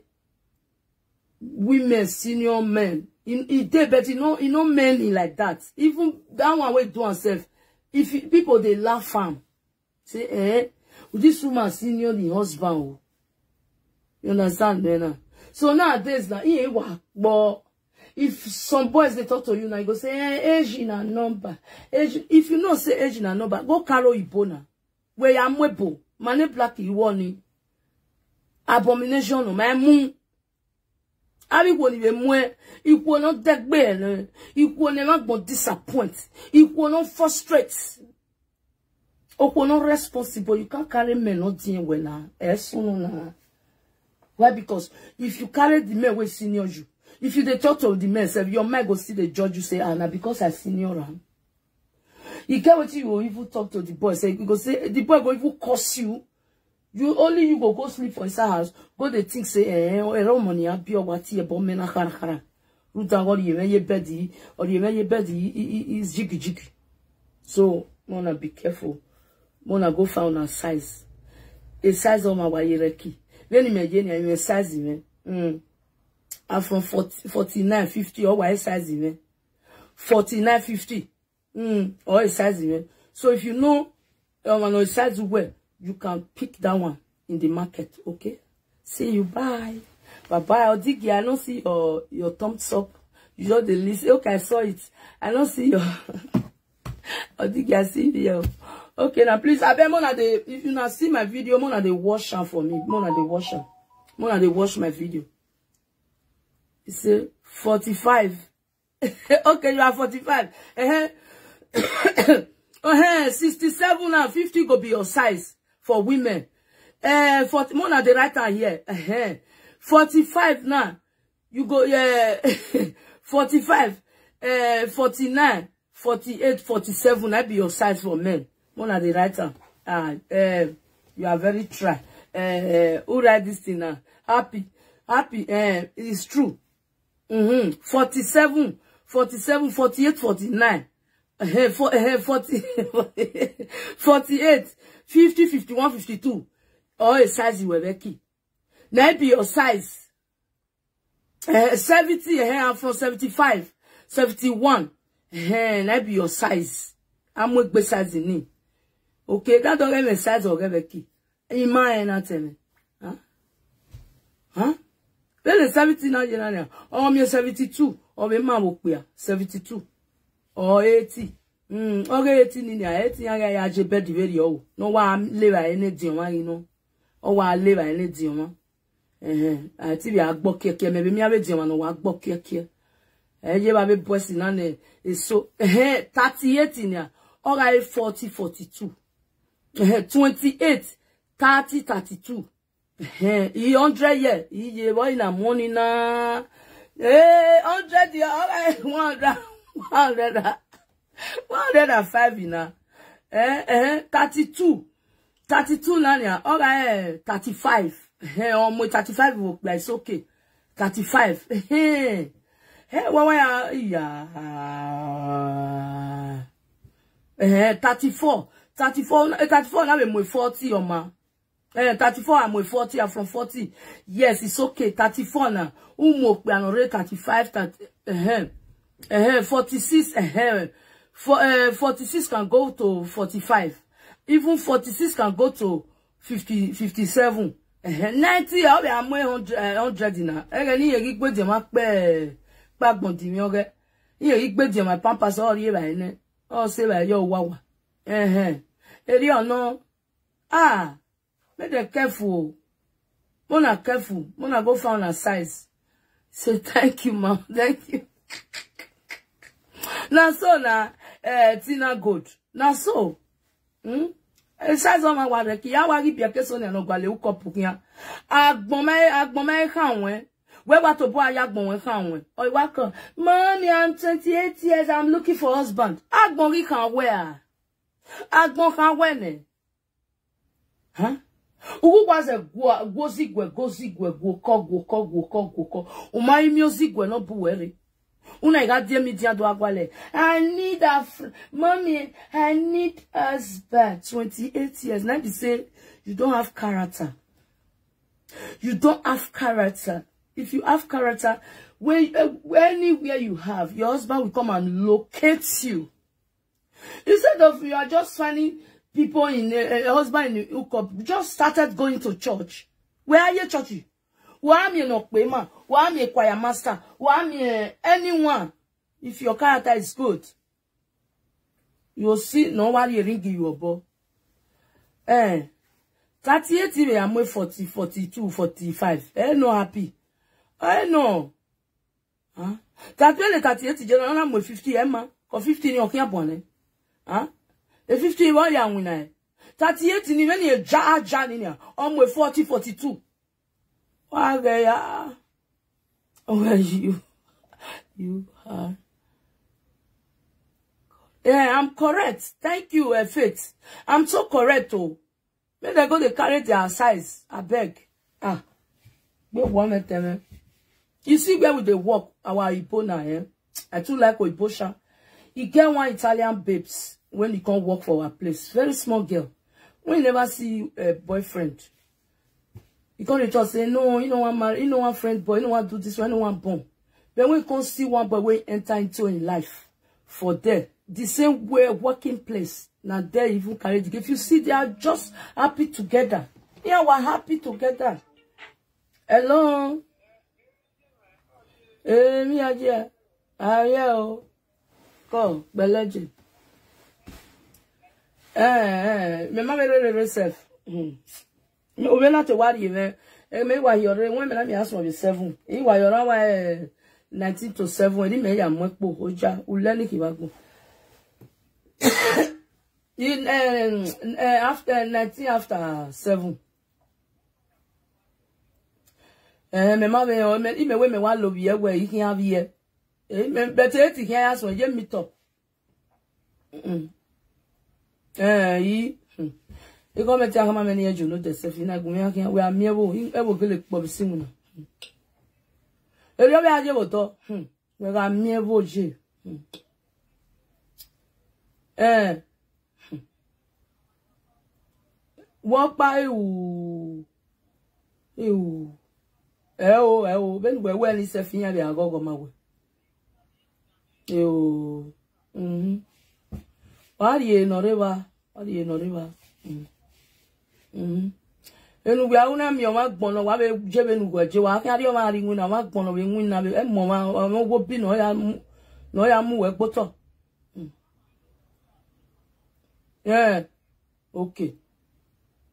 [SPEAKER 1] women, senior men, He did, but you know many like that. Even that one way do himself. If people they laugh him, say, this woman senior the husband. You understand, then? So nowadays, but if some boys they talk to you now, you go say, age in a number. Age, if you know say age in a number, go carry Ibona. Where I'm webo, mane black you want abomination no my moon. Abi won't even mwe, it will not that bad, it will never disappoint, it will not frustrate. Or not responsible, you can't carry men not dealing well now. Why? Because if you carry the men with senior you, if you the talk to the men, say your man go see the judge, you say, now because I senior him. You get what you will even talk to the boy, say you go say the boy go even curse you. You only you go sleep for his house, go the thing say, money be or what ye bomb na hara. Ruta or ye beddy or ye beddy is jiggy jiggy. So Mona be careful. Mona go found a size. A size of my wayereki. Then imagine you size even. I'm from 49, 50 or why size even. 49, 50. Or a size even. So if you know a size well, you can pick that one in the market, okay? See you, bye. Bye-bye. I'll dig you. I don't see your thumbs up. You know the list. Okay, I saw it. I don't see your... I'll dig you. I see you. Okay, now please, I bet Mona if you not see my video, Mona they wash her for me. Mona they wash her. Mona they wash my video. It's 45. Okay, you are 45. 67 now, 50 go be your size for women. 40 Mona the right hand here. 45 now. You go 45, 49, 48, 47. That be your size for men. Mona the right hand. You are very try. Who write this thing now? Happy. It's true. 47, 48, 49. 40, 48, 50, 51, 52. Or a size you were key. Now be your size. 70, I'm from 75, 71. Now be your size. I'm with besides in me. Okay, that don't have a size or have a key. In my nothing. Huh? Then 70 now, you know, or me 72, or me man will 72. Or 80. Okay, 80 in there, 80 I just bet the video. No one live at any diamond, you know. Or one live at any diamond. I tell you, I book here, maybe me have a diamond or I book here. You have a person on it. It's so 38 in there. Or I 40, 42. 28, 30, 32. 100 year. You boy in the morning now. 100 year. All right, 105 now. 32. 32 now. All right, 35. Almost 35 will be it's okay. 35. Hey, what yeah. 34. 34 now I'm 40 or ma. 34 I'm with 40, I'm from 40. Yes, it's okay. 34 now. Umo we are already 35, 46, 46 can go to 45. Even 46 can go to 50, 57. 90, I'll be 100 now. You go to my backbone to me, okay? You go to my pampas all year by ne. Oh, say by your wow. No. Make them careful. Mona careful. Mona go find a size. Say thank you, mom. Thank you. Now so now, Tina good. Now so, size on my water. Kia wagi pia keso ne no gwale uko pukia. Agbome kanwe. Where what to boy agbome kanwe. Oi wako. Mommy, I'm 28 years. I'm looking for husband. Agbome kanwe. Agbome kanwe ne. Huh? Who was a gozigwe, go ko. Umai music we no buere. Una got dear media do agwale. I need mommy, I need husband. 28 years. Now they say you don't have character. You don't have character. If you have character, anywhere you have, your husband will come and locate you. Instead of you are just finding people in a husband in hookup, just started going to church. Where are you, churchy? Why am you not payment? Why am you a choir master? Why am you anyone? If your character is good, you'll see nobody ringing you about. 38 years, I'm with 40, 42, 45. No happy. No. Huh? 38 years, I'm with 50, Emma. Or 15, you're here, huh? The 50, what young winner? 38, even a jar in here. I'm with 40, 42. Why, where you? You are. Yeah, I'm correct. Thank you, Faith. I'm so correct, oh. When they go to carry their size, I beg. You see where we they work, our Igbo now, eh? I too like Oibosha. You get one Italian babes when you come work for our place. Very small girl. When you never see a boyfriend, you can't just say, no, you don't want marry, you don't want friend boy, you don't want do this, you don't want bomb. But when you can't see one boy when you enter into in life, for there, the same way working place, now there even carry the gift. You see, they are just happy together. Yeah, we're happy together. Hello. Me aja. Yeah. Go, Belaji. Me mama very self. We not to worry, me wa yore when me na me ask me 7. E wa yore wa 19 to 7. Ni me ya mo po oja. Uleni ki wa go. In after 19 after 7. Me mama me we me wa love ye where you can have here. But it can ask when you meet up. You come and tell how many years you know the self. You know, we are mere we ever go like Bobby Simon. You know, we are able to. We are mere voje. Walk by you. When we well is a thing, I go my way. What do you know, River? What do you know, River? And we are una mi o ma gbon lo wa be je be nu go je wa kan ri o ma ri win na wa gbon lo we win na be e mo ma o go bi no ya mu we gboto. Yeah. Okay.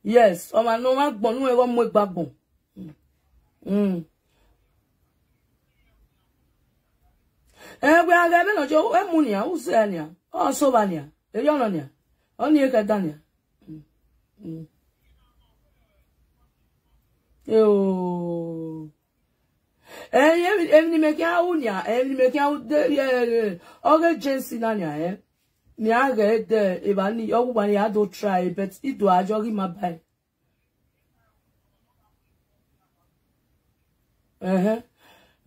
[SPEAKER 1] Yes, o ma no ma gbon nu e go mu igbagbon. We are ga be no jo e mu ni a u se ni a o so ba ni a e yo no ni a o ni e ka da ni a. Yo. Every make out nya, every make out the agency na nya eh. Ni aga de ebani ogubani I do try but it do ajogi my buy.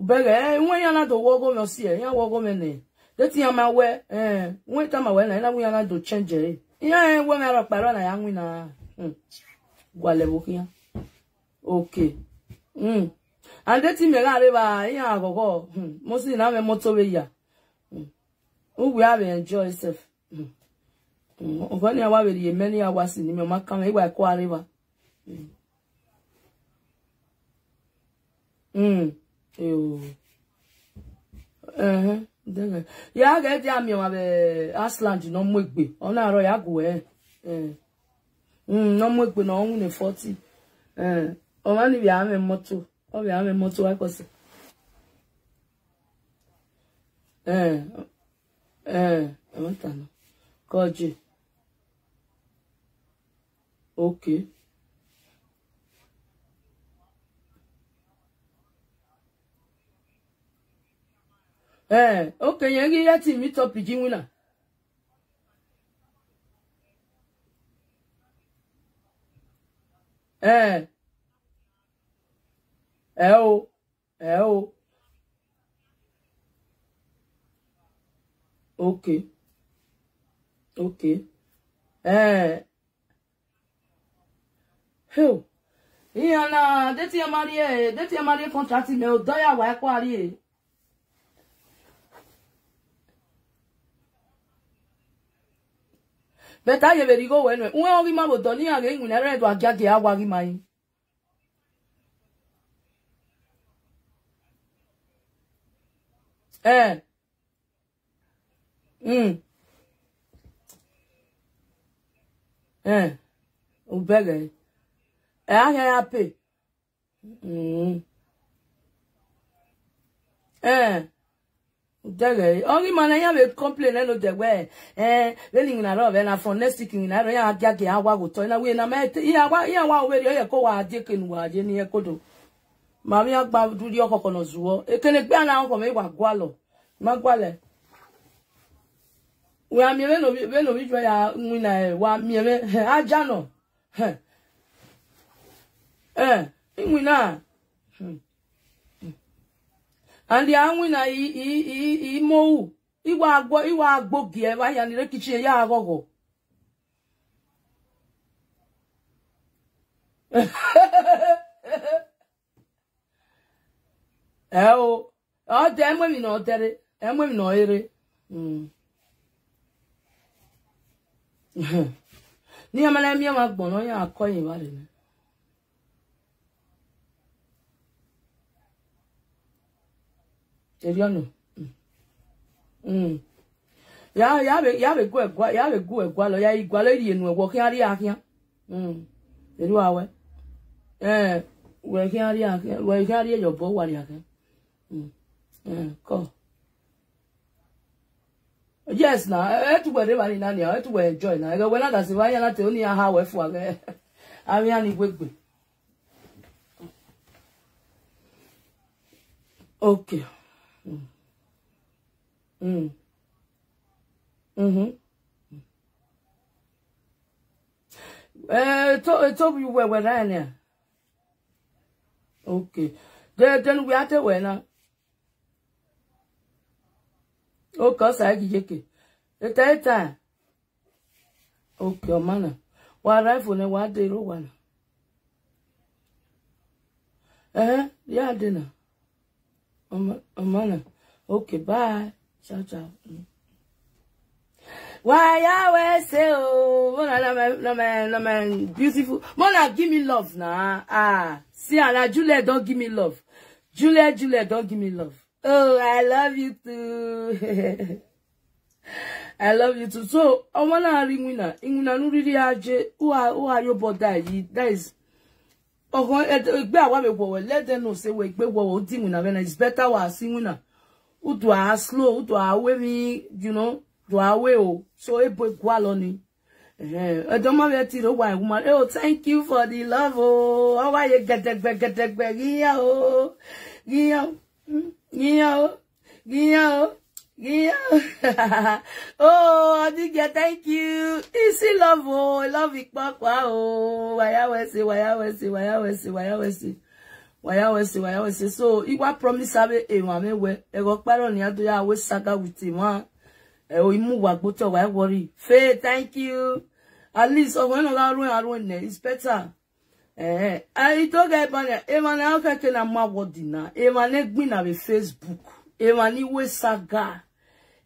[SPEAKER 1] Bege when you na do wogo me see ya wogo me ne. That ya ma we when time we na we na do change eh. Ya we me ro paro na ya nwi na. Gwale bokia. Okay. And that me ga reba yan agogo. Mo si na me moto we ya. We have enjoy yourself. When you are very many hours in me ma kan e wa kwa reba. Ya ga ti ami wa be Asland no mo egbe. Ona ro ya go no mo egbe no hun 40. O ma ni bi ame moto. O bi ame moto wa ko se. I want to know. Koji. Okay. Okay, you get to meet up pidgin winner. Okay. Okay. Hell. Iana, deti ya marie contracti me odoya wa kwa ari. Beta ye verigo wenwe. Uwe ogi ma bodoni age ngune re do agya ge awa gi mai. Ubege. Ahia ya pe. Udege. Ogi mana ya be complain no de we. Really na love na for next week na ya agya ge awa go to na we na me ya wa we ye ko wa ade kenu wa je ni e kodo. Mami agba duri okoko no zuwo. Ekele pe ana ko me wa gwalo. Ma gwale. We am me no bi ya nwina wa me aja no. Nwina. And the nwina I mo. Iwa agbo gie wa ya ni re kitchen ya agogo. De enwe mi no tere. Enwe mi no ere. Ni amala mi ma gbon no ya akoyin wa le ni. Seriano. Ya be go egwa lo ya igwa lo ri enu ewo kin ari akin. Eri wa we. We kin ari akin, we kin ari ejo bo wa ri akin. Ko. Yes na, to where they na ni, to where enjoy na. Ego when that se wa ya na te oni aha we fu age. Ami ani gbegbe. Okay. To you where na. Okay. Then we are te we na. Oh, cause I get it. Time. Okay, man. What rifle ne what day one? Yeah, dinner. Man. Okay, bye. Ciao, ciao. Why I always say, no man, beautiful. Mona, give me love now. See, Anna, Juliet, don't give me love. Juliet, don't give me love. Oh, I love you too. I love you too. So, I wanna ring winner. Inguna no really aje. Who are your body? That is. Oh, let them know. Say we winner. It's better we sing winner. Who do I slow? Who do I way you know? Do I way? So a boy qualoni. I don't want to know why woman. Oh, thank you for the love. Oh, how are you get that back? Oh, I think thank you. Easy love, oh, I love it, wow. Why I always say. So, you want promise have a mame where a rock baron ya do ya always saga with him, huh? We move what butter, why worry? Faye, thank you. At least, when I run, it's better. I don't get banner. Eman, how can I ma what dinner? Eman, egg me na Facebook. Eman, you we saga.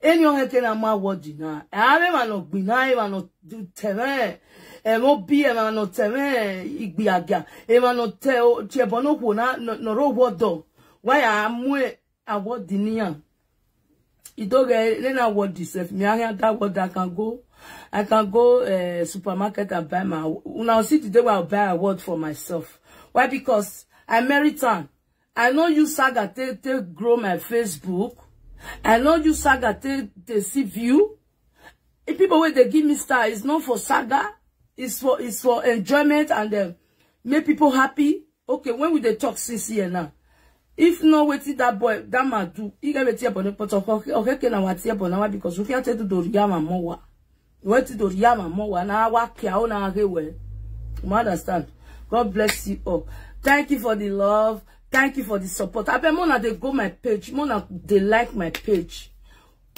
[SPEAKER 1] Anyone can I ma what dinner? I never no bina, eman no do terrain. Mo be eman no terrain. Igbiaga. Eman no tell Chebono Hona no robot do. Why am we a what dinner? You don't get then I what this. Me I have that what I can go. I can go supermarket and buy my. When I see today, I'll buy a word for myself. Why? Because I married time. I know you saga to grow my Facebook. I know you saga to see view. If people when they give me star, it's not for saga. It's for enjoyment and make people happy. Okay, when we they talk since here now. If no wait that boy that man do, he get wait upon the pot of okay can I wait upon now because we can't tell to do yama more. Wait to do yama more na wa kia na we. You understand? God bless you all. Thank you for the love. Thank you for the support. I bet Mona they go my page. Mona they like my page.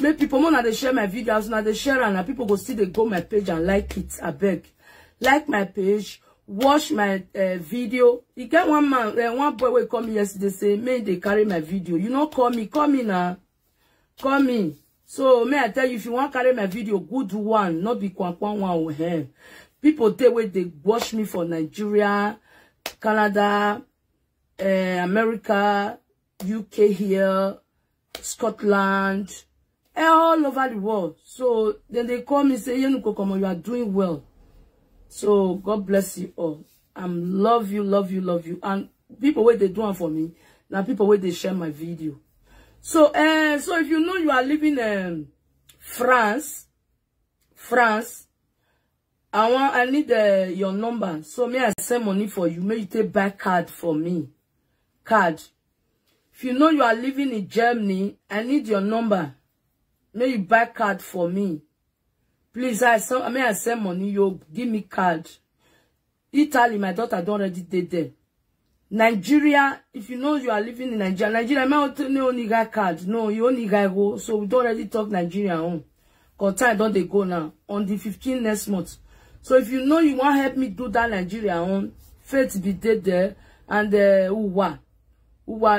[SPEAKER 1] Make people Mona they share my videos. Now they share and people go see they go my page and like it. I beg. Like my page. watch my video. You get one man, one boy will call me yesterday, say, may they carry my video. You know, call me now. Call me. So, may I tell you, if you want to carry my video, good one, not be one with him. People take where they watch me for Nigeria, Canada, America, UK here, Scotland, all over the world. So, then they call me, say, Yenuko Komo, you are doing well. So, God bless you all. Love you. And people where they do it for me, now people where they share my video. So if you know you are living in France, I need your number. So may I send money for you. May you take back card for me. Card. If you know you are living in Germany, I need your number. May you buy card for me. Please, may I send money. You give me card. Italy, my daughter don't already did there. Nigeria, if you know you are living in Nigeria, may only got card. No, you only got go. So we don't already talk Nigeria on. Cause time don't they go now on the 15th next month. So if you know you want to help me do that Nigeria on, faith be dead there, and uwa,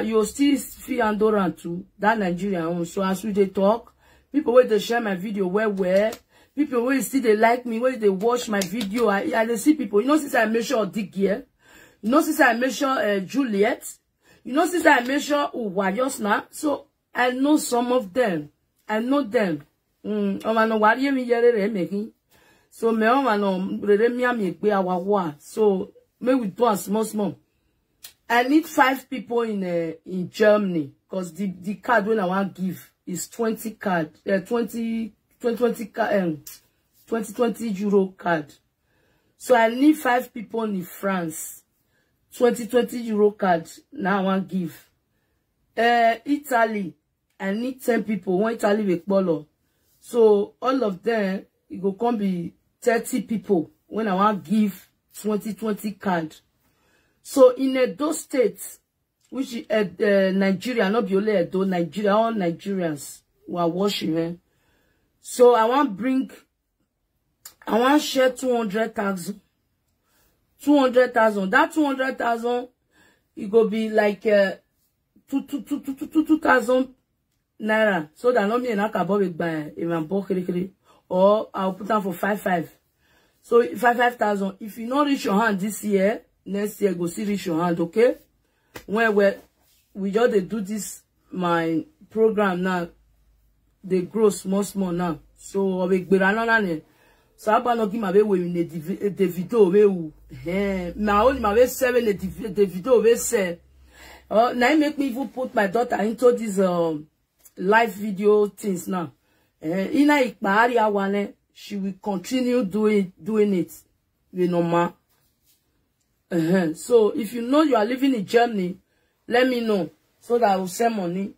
[SPEAKER 1] you still feel Andorra too that Nigeria on. So as we they talk, people where they share my video where people where still they like me, where they watch my video, I they see people. You know, since I make sure dig here. You know, since I make sure Juliet, you know, since I make sure Uwa just now, so I know some of them. I know them. So me So may we do a small. I need 5 people in Germany because the card when I want to give is 20 card, 20 euro card. So I need 5 people in France. 20 euro card now I want to give. Italy, I need 10 people. One Italy with Bolo. So all of them, it will come be 30 people when I want to give 20 card. So in those states, which Nigeria, not be only Edo, Nigeria, all Nigerians who are watching. So I want to share 200,000. 200,000. That 200,000, it go be like 2,000 naira. So that not me and I can buy it or I'll put down for 5,500. So 5,500. If you not reach your hand this year, next year go see reach your hand, okay? When we just do this my program now, they grow small now. So we be another. So I no give my way in the video we my only my way 7 the video we say. Now make me even put my daughter into this live video things now. Ina ikpari awane, she will continue doing it. You know ma. So if you know you are living in Germany, let me know so that I will send money.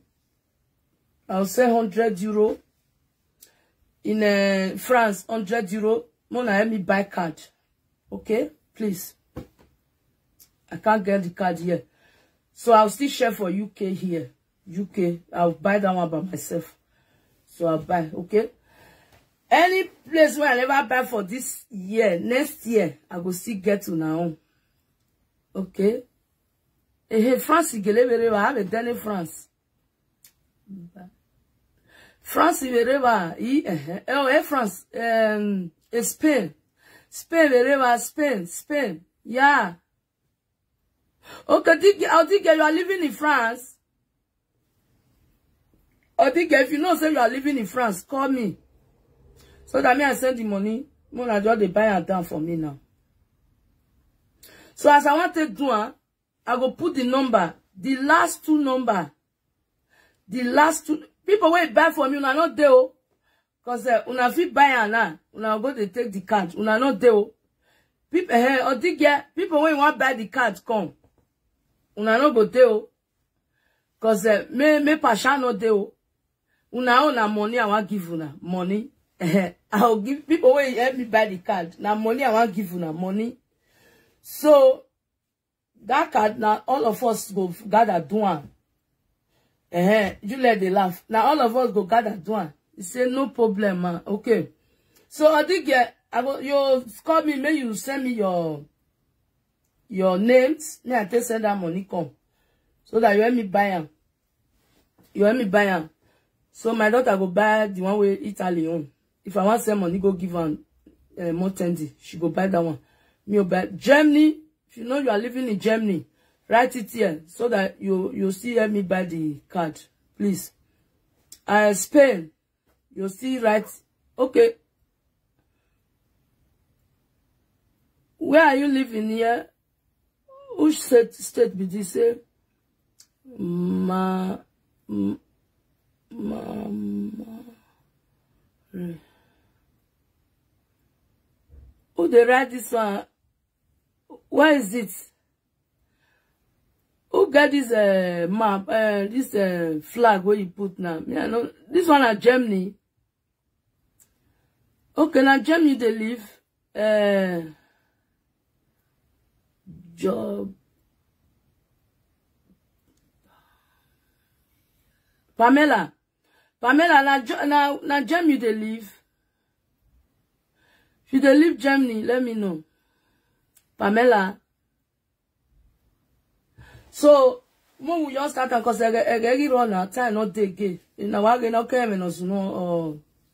[SPEAKER 1] I'll send 100 euro. In France, 100 euro. Mona help me buy card. Okay? Please. I can't get the card here. So I'll still share for UK here. UK. I'll buy that one by myself. So I'll buy. Okay? Any place where I never buy for this year, next year, I will still get to now. Okay? France, I have done in France. France, France, Spain, Spain, yeah. Okay, I think you are living in France. I think if you know say you are living in France, call me. So that I send the money. Mona just they buy it down for me now. So as I want to do, I go put the number, the last 2 number, the last 2. People wait buy for me, una not there, cause una fit buy now. Una go to take the card. Una not there. People, people when want buy the card come. Una not go there, cause me pasha not there. Una money I want give una money. I'll give people when help me buy the card. Now money I want give una money. So that card now all of us go gather do one. You let they laugh. Now all of us go gather do one. You say no problem, man. Okay. So I think you call me, maybe you send me your your names. Me I take send that money come. So that you help me buy them. You help me buy them. So my daughter go buy the one with Italy on. If I want send money, go give her more tendy. She go buy that one. Me go buy Germany. If you know you are living in Germany, write it here so that you see help me buy the card, please. Spain, you see write. Okay. Where are you living here? Which state did you say? Who they write this one? Where is it? Who got this map? This flag where you put now? Me, I know this one at Germany. Okay, now Germany they live. Job. Pamela, na Germany they live. If they live Germany, let me know. Pamela. So, when we just start because I get run out time not take it. In a wagon, okay, me no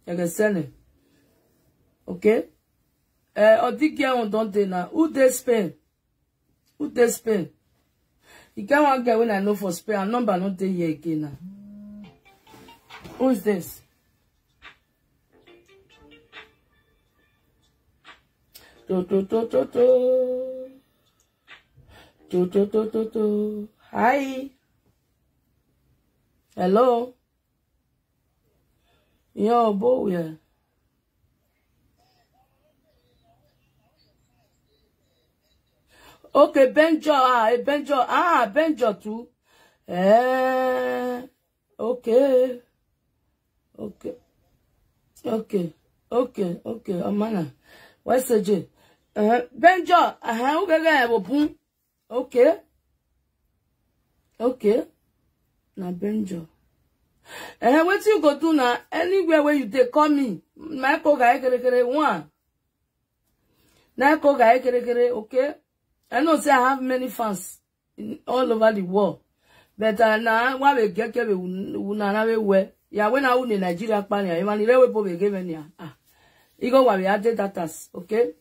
[SPEAKER 1] or send. Okay? Or dig on don't they now? Who they Spain? Who they Spain? You can't want get when I know for Spain. A number not there here again now. Who is this? Hi. Hello. Yo, boy. Yeah. Okay, Benjo. Benjo. Benjo too. Okay. Okay. Amana. What's the J? Benjo. Okay. Now Benjo. What you go to now? Anywhere where you take, call me. My koga kere one. Na koga kere, okay? I know say I have many fans all over the world. But now what we get we we yeah, when I was in Nigeria, you go we added that, okay?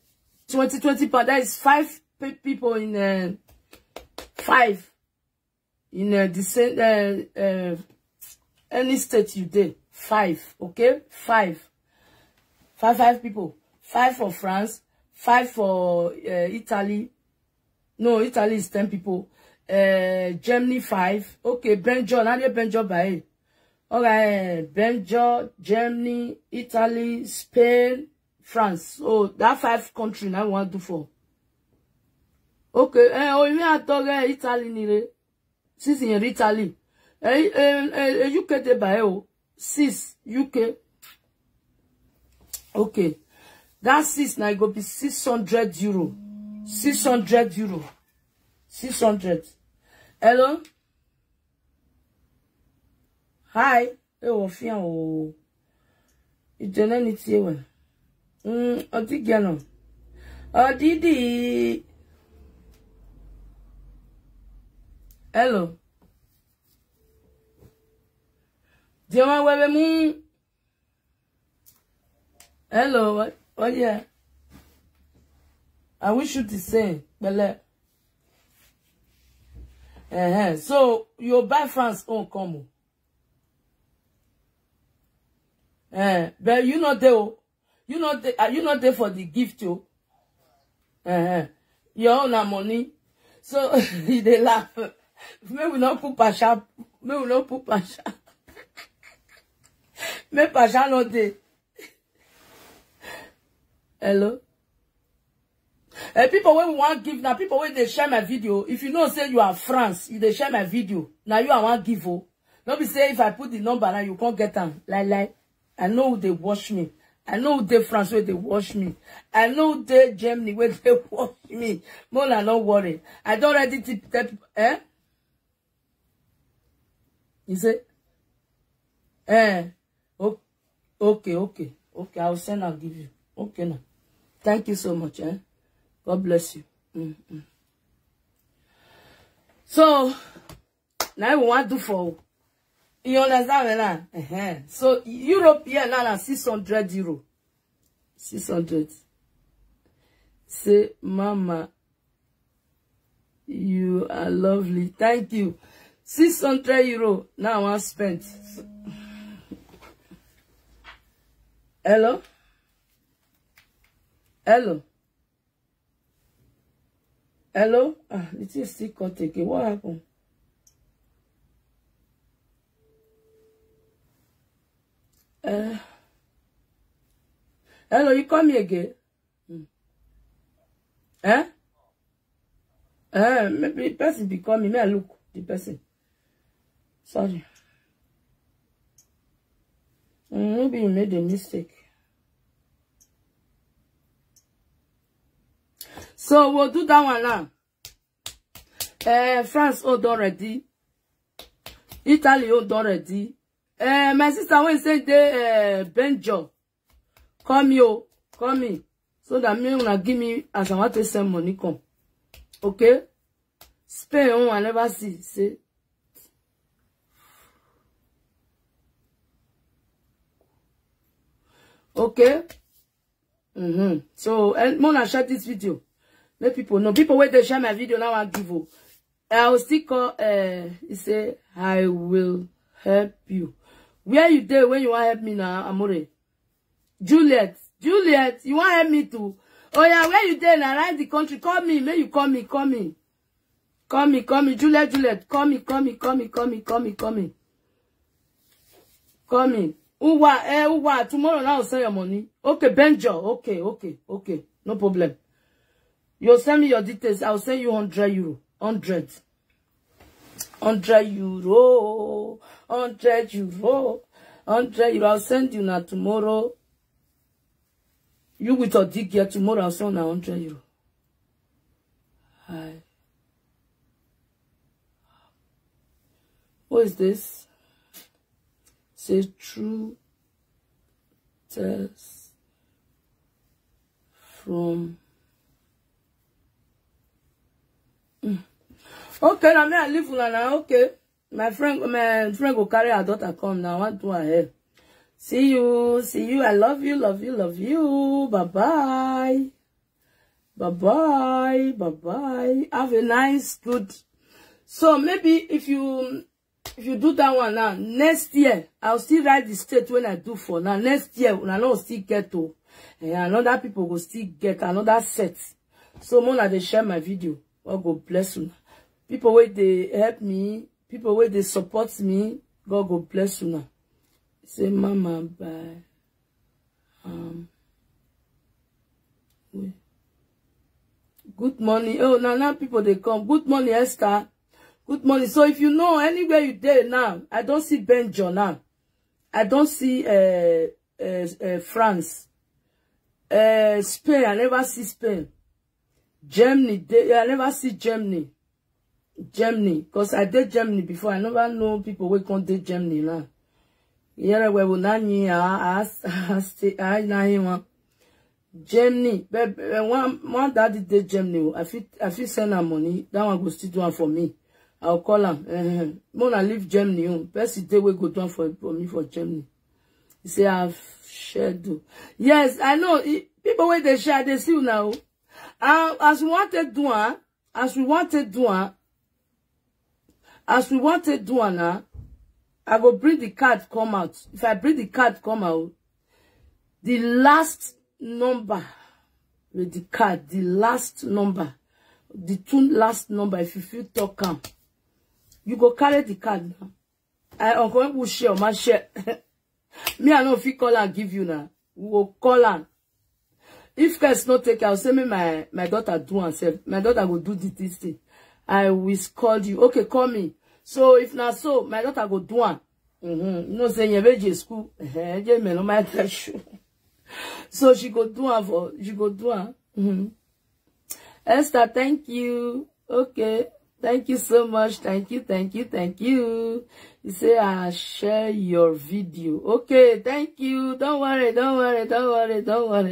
[SPEAKER 1] 2020, there is 5 people in 5 in the same any state you did. 5, okay? 5 people. 5 for France, 5 for Italy. No, Italy is 10 people. Germany 5. Okay, Benjo, how do you Benjo by? Okay, Belgium, Germany, Italy, Spain, France. So that 5 countries I want to do for. Okay, you have to Italy nire. 6 in Italy. UK de by 6 UK. Okay. That 6 now go be 600 euro. 600 euro. 600. Hello? Hi. Ofia o. Ijene ni ti ewe. Odigano. Odidi. Hello. Dioma wewe mu. Hello. What yeah. I wish you the same. Bele. So you buy France on come. But you not there. You not there for the gift too. Your own money. So they laugh. May we not put Pasha. May we not put Pasha. May Pasha not there. Hello. People when we want give now, people when they share my video. If you know say you are France, if they share my video, now you are want give. Don't be say if I put the number now you can't get them. Like. I know they watch me. I know they France where they watch me. I know they Germany where they watch me. More than not worry. I don't already tip You say? Okay. I'll send. I'll give you. Okay now. Thank you so much. God bless you. So now we want to do for. You understand now? So Europe here now 600 euro. 600. Say, Mama, you are lovely. Thank you. 600 euro. Now I want spent. Hello? Hello? Hello? Ah, it is still cut again. What happened? Hello, you call me again? Maybe the person be call me. May I look the person? Sorry. Maybe you made a mistake. So we'll do that one now. France hold already. Italy hold already. My sister when say they Benjo. Call me, oh, call me. So that me wanna give me as I want to send money come. Okay? Spain on I never see. Say. Okay? So and wanna share this video. Let people know. People wait to share my video now I give you. I will still call he say I will help you. Where you there when you want help me now, Amore? Juliet, you want help me too? Oh yeah, where you there now? Around the country, call me. May you call me. Juliet, call me. Uwa, tomorrow now I'll send your money. Okay, Benjo. Okay. No problem. You'll send me your details. I'll send you 100 euro. 100 euro. 100 euro. I'll send you now tomorrow. You with your dick here tomorrow. I'll send you 100 euro. Hi. What is this? Say true test from. Okay, now me I live now. Okay, my friend will carry her daughter come now. I want to ahead. See you. I love you. Bye bye. Have a nice, good. So maybe if you do that one now, next year I'll still write the state when I do for now. Next year I know still get to, and another people will still get another set. So more they share my video. God go bless you. People where they help me, people where they support me, God go bless you now. Say Mama bye. Good morning. Oh now people they come. Good morning, Esther. Good morning. So if you know anywhere you there now, I don't see Benjo now. I don't see France. Spain, I never see Spain. Germany, I never see Germany. Because I did Germany before. I never know people who can't date Germany now. Yeah, we will not need Germany. One daddy did Germany. I feel send her money. That one go still do one for me. I'll call him. Mona leave Germany. Best day we go down for me for Germany. He say I've shared. Yes, I know. People when they share, they see you now. As we wanted do now, I go bring the card come out. If I bring the card come out, the last number with the card, the last number, the two last number, if you feel talk come, you go carry the card now. I will share my share. Me, I know if you call and give you now. We will call and if case not take, I'll say me my daughter do herself. My daughter will do this thing. I will call you. Okay, call me. So if not so, my daughter go do one. You know, saying you very school. So she go do one for she go do one. Esther, thank you. Okay. Thank you so much. Thank you. You say I share your video. Okay, thank you. Don't worry.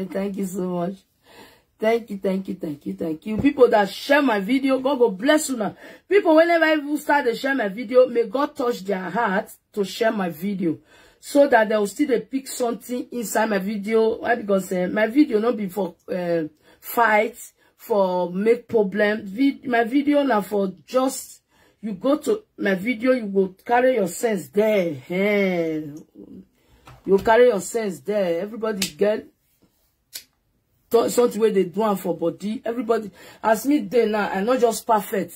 [SPEAKER 1] Thank you so much. Thank you, thank you, thank you, thank you. People that share my video, God will bless you now. People, whenever I start to share my video, may God touch their heart to share my video. So that they will still pick something inside my video. Why? Because my video not be for fight, for make problem. My video now for just, you go to my video, you go carry your sense there. You carry your sense there. Everybody get something where they do one for body. Everybody, as me there now, I'm not just perfect.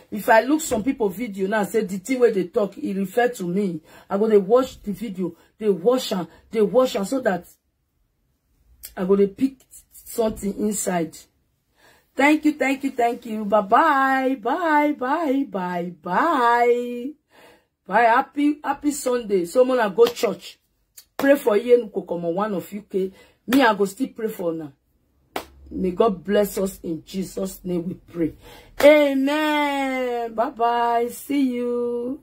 [SPEAKER 1] If I look some people video now, say the thing where they talk, it refer to me. I go, they watch the video, they wash them, so that I go, they pick something inside. Thank you, thank you, thank you. Bye-bye, bye, bye, bye, bye. Bye, happy Sunday. Someone I go church. Pray for you, one of you, okay? Me, I go still pray for now. May God bless us in Jesus' name we pray. Amen. Bye-bye. See you.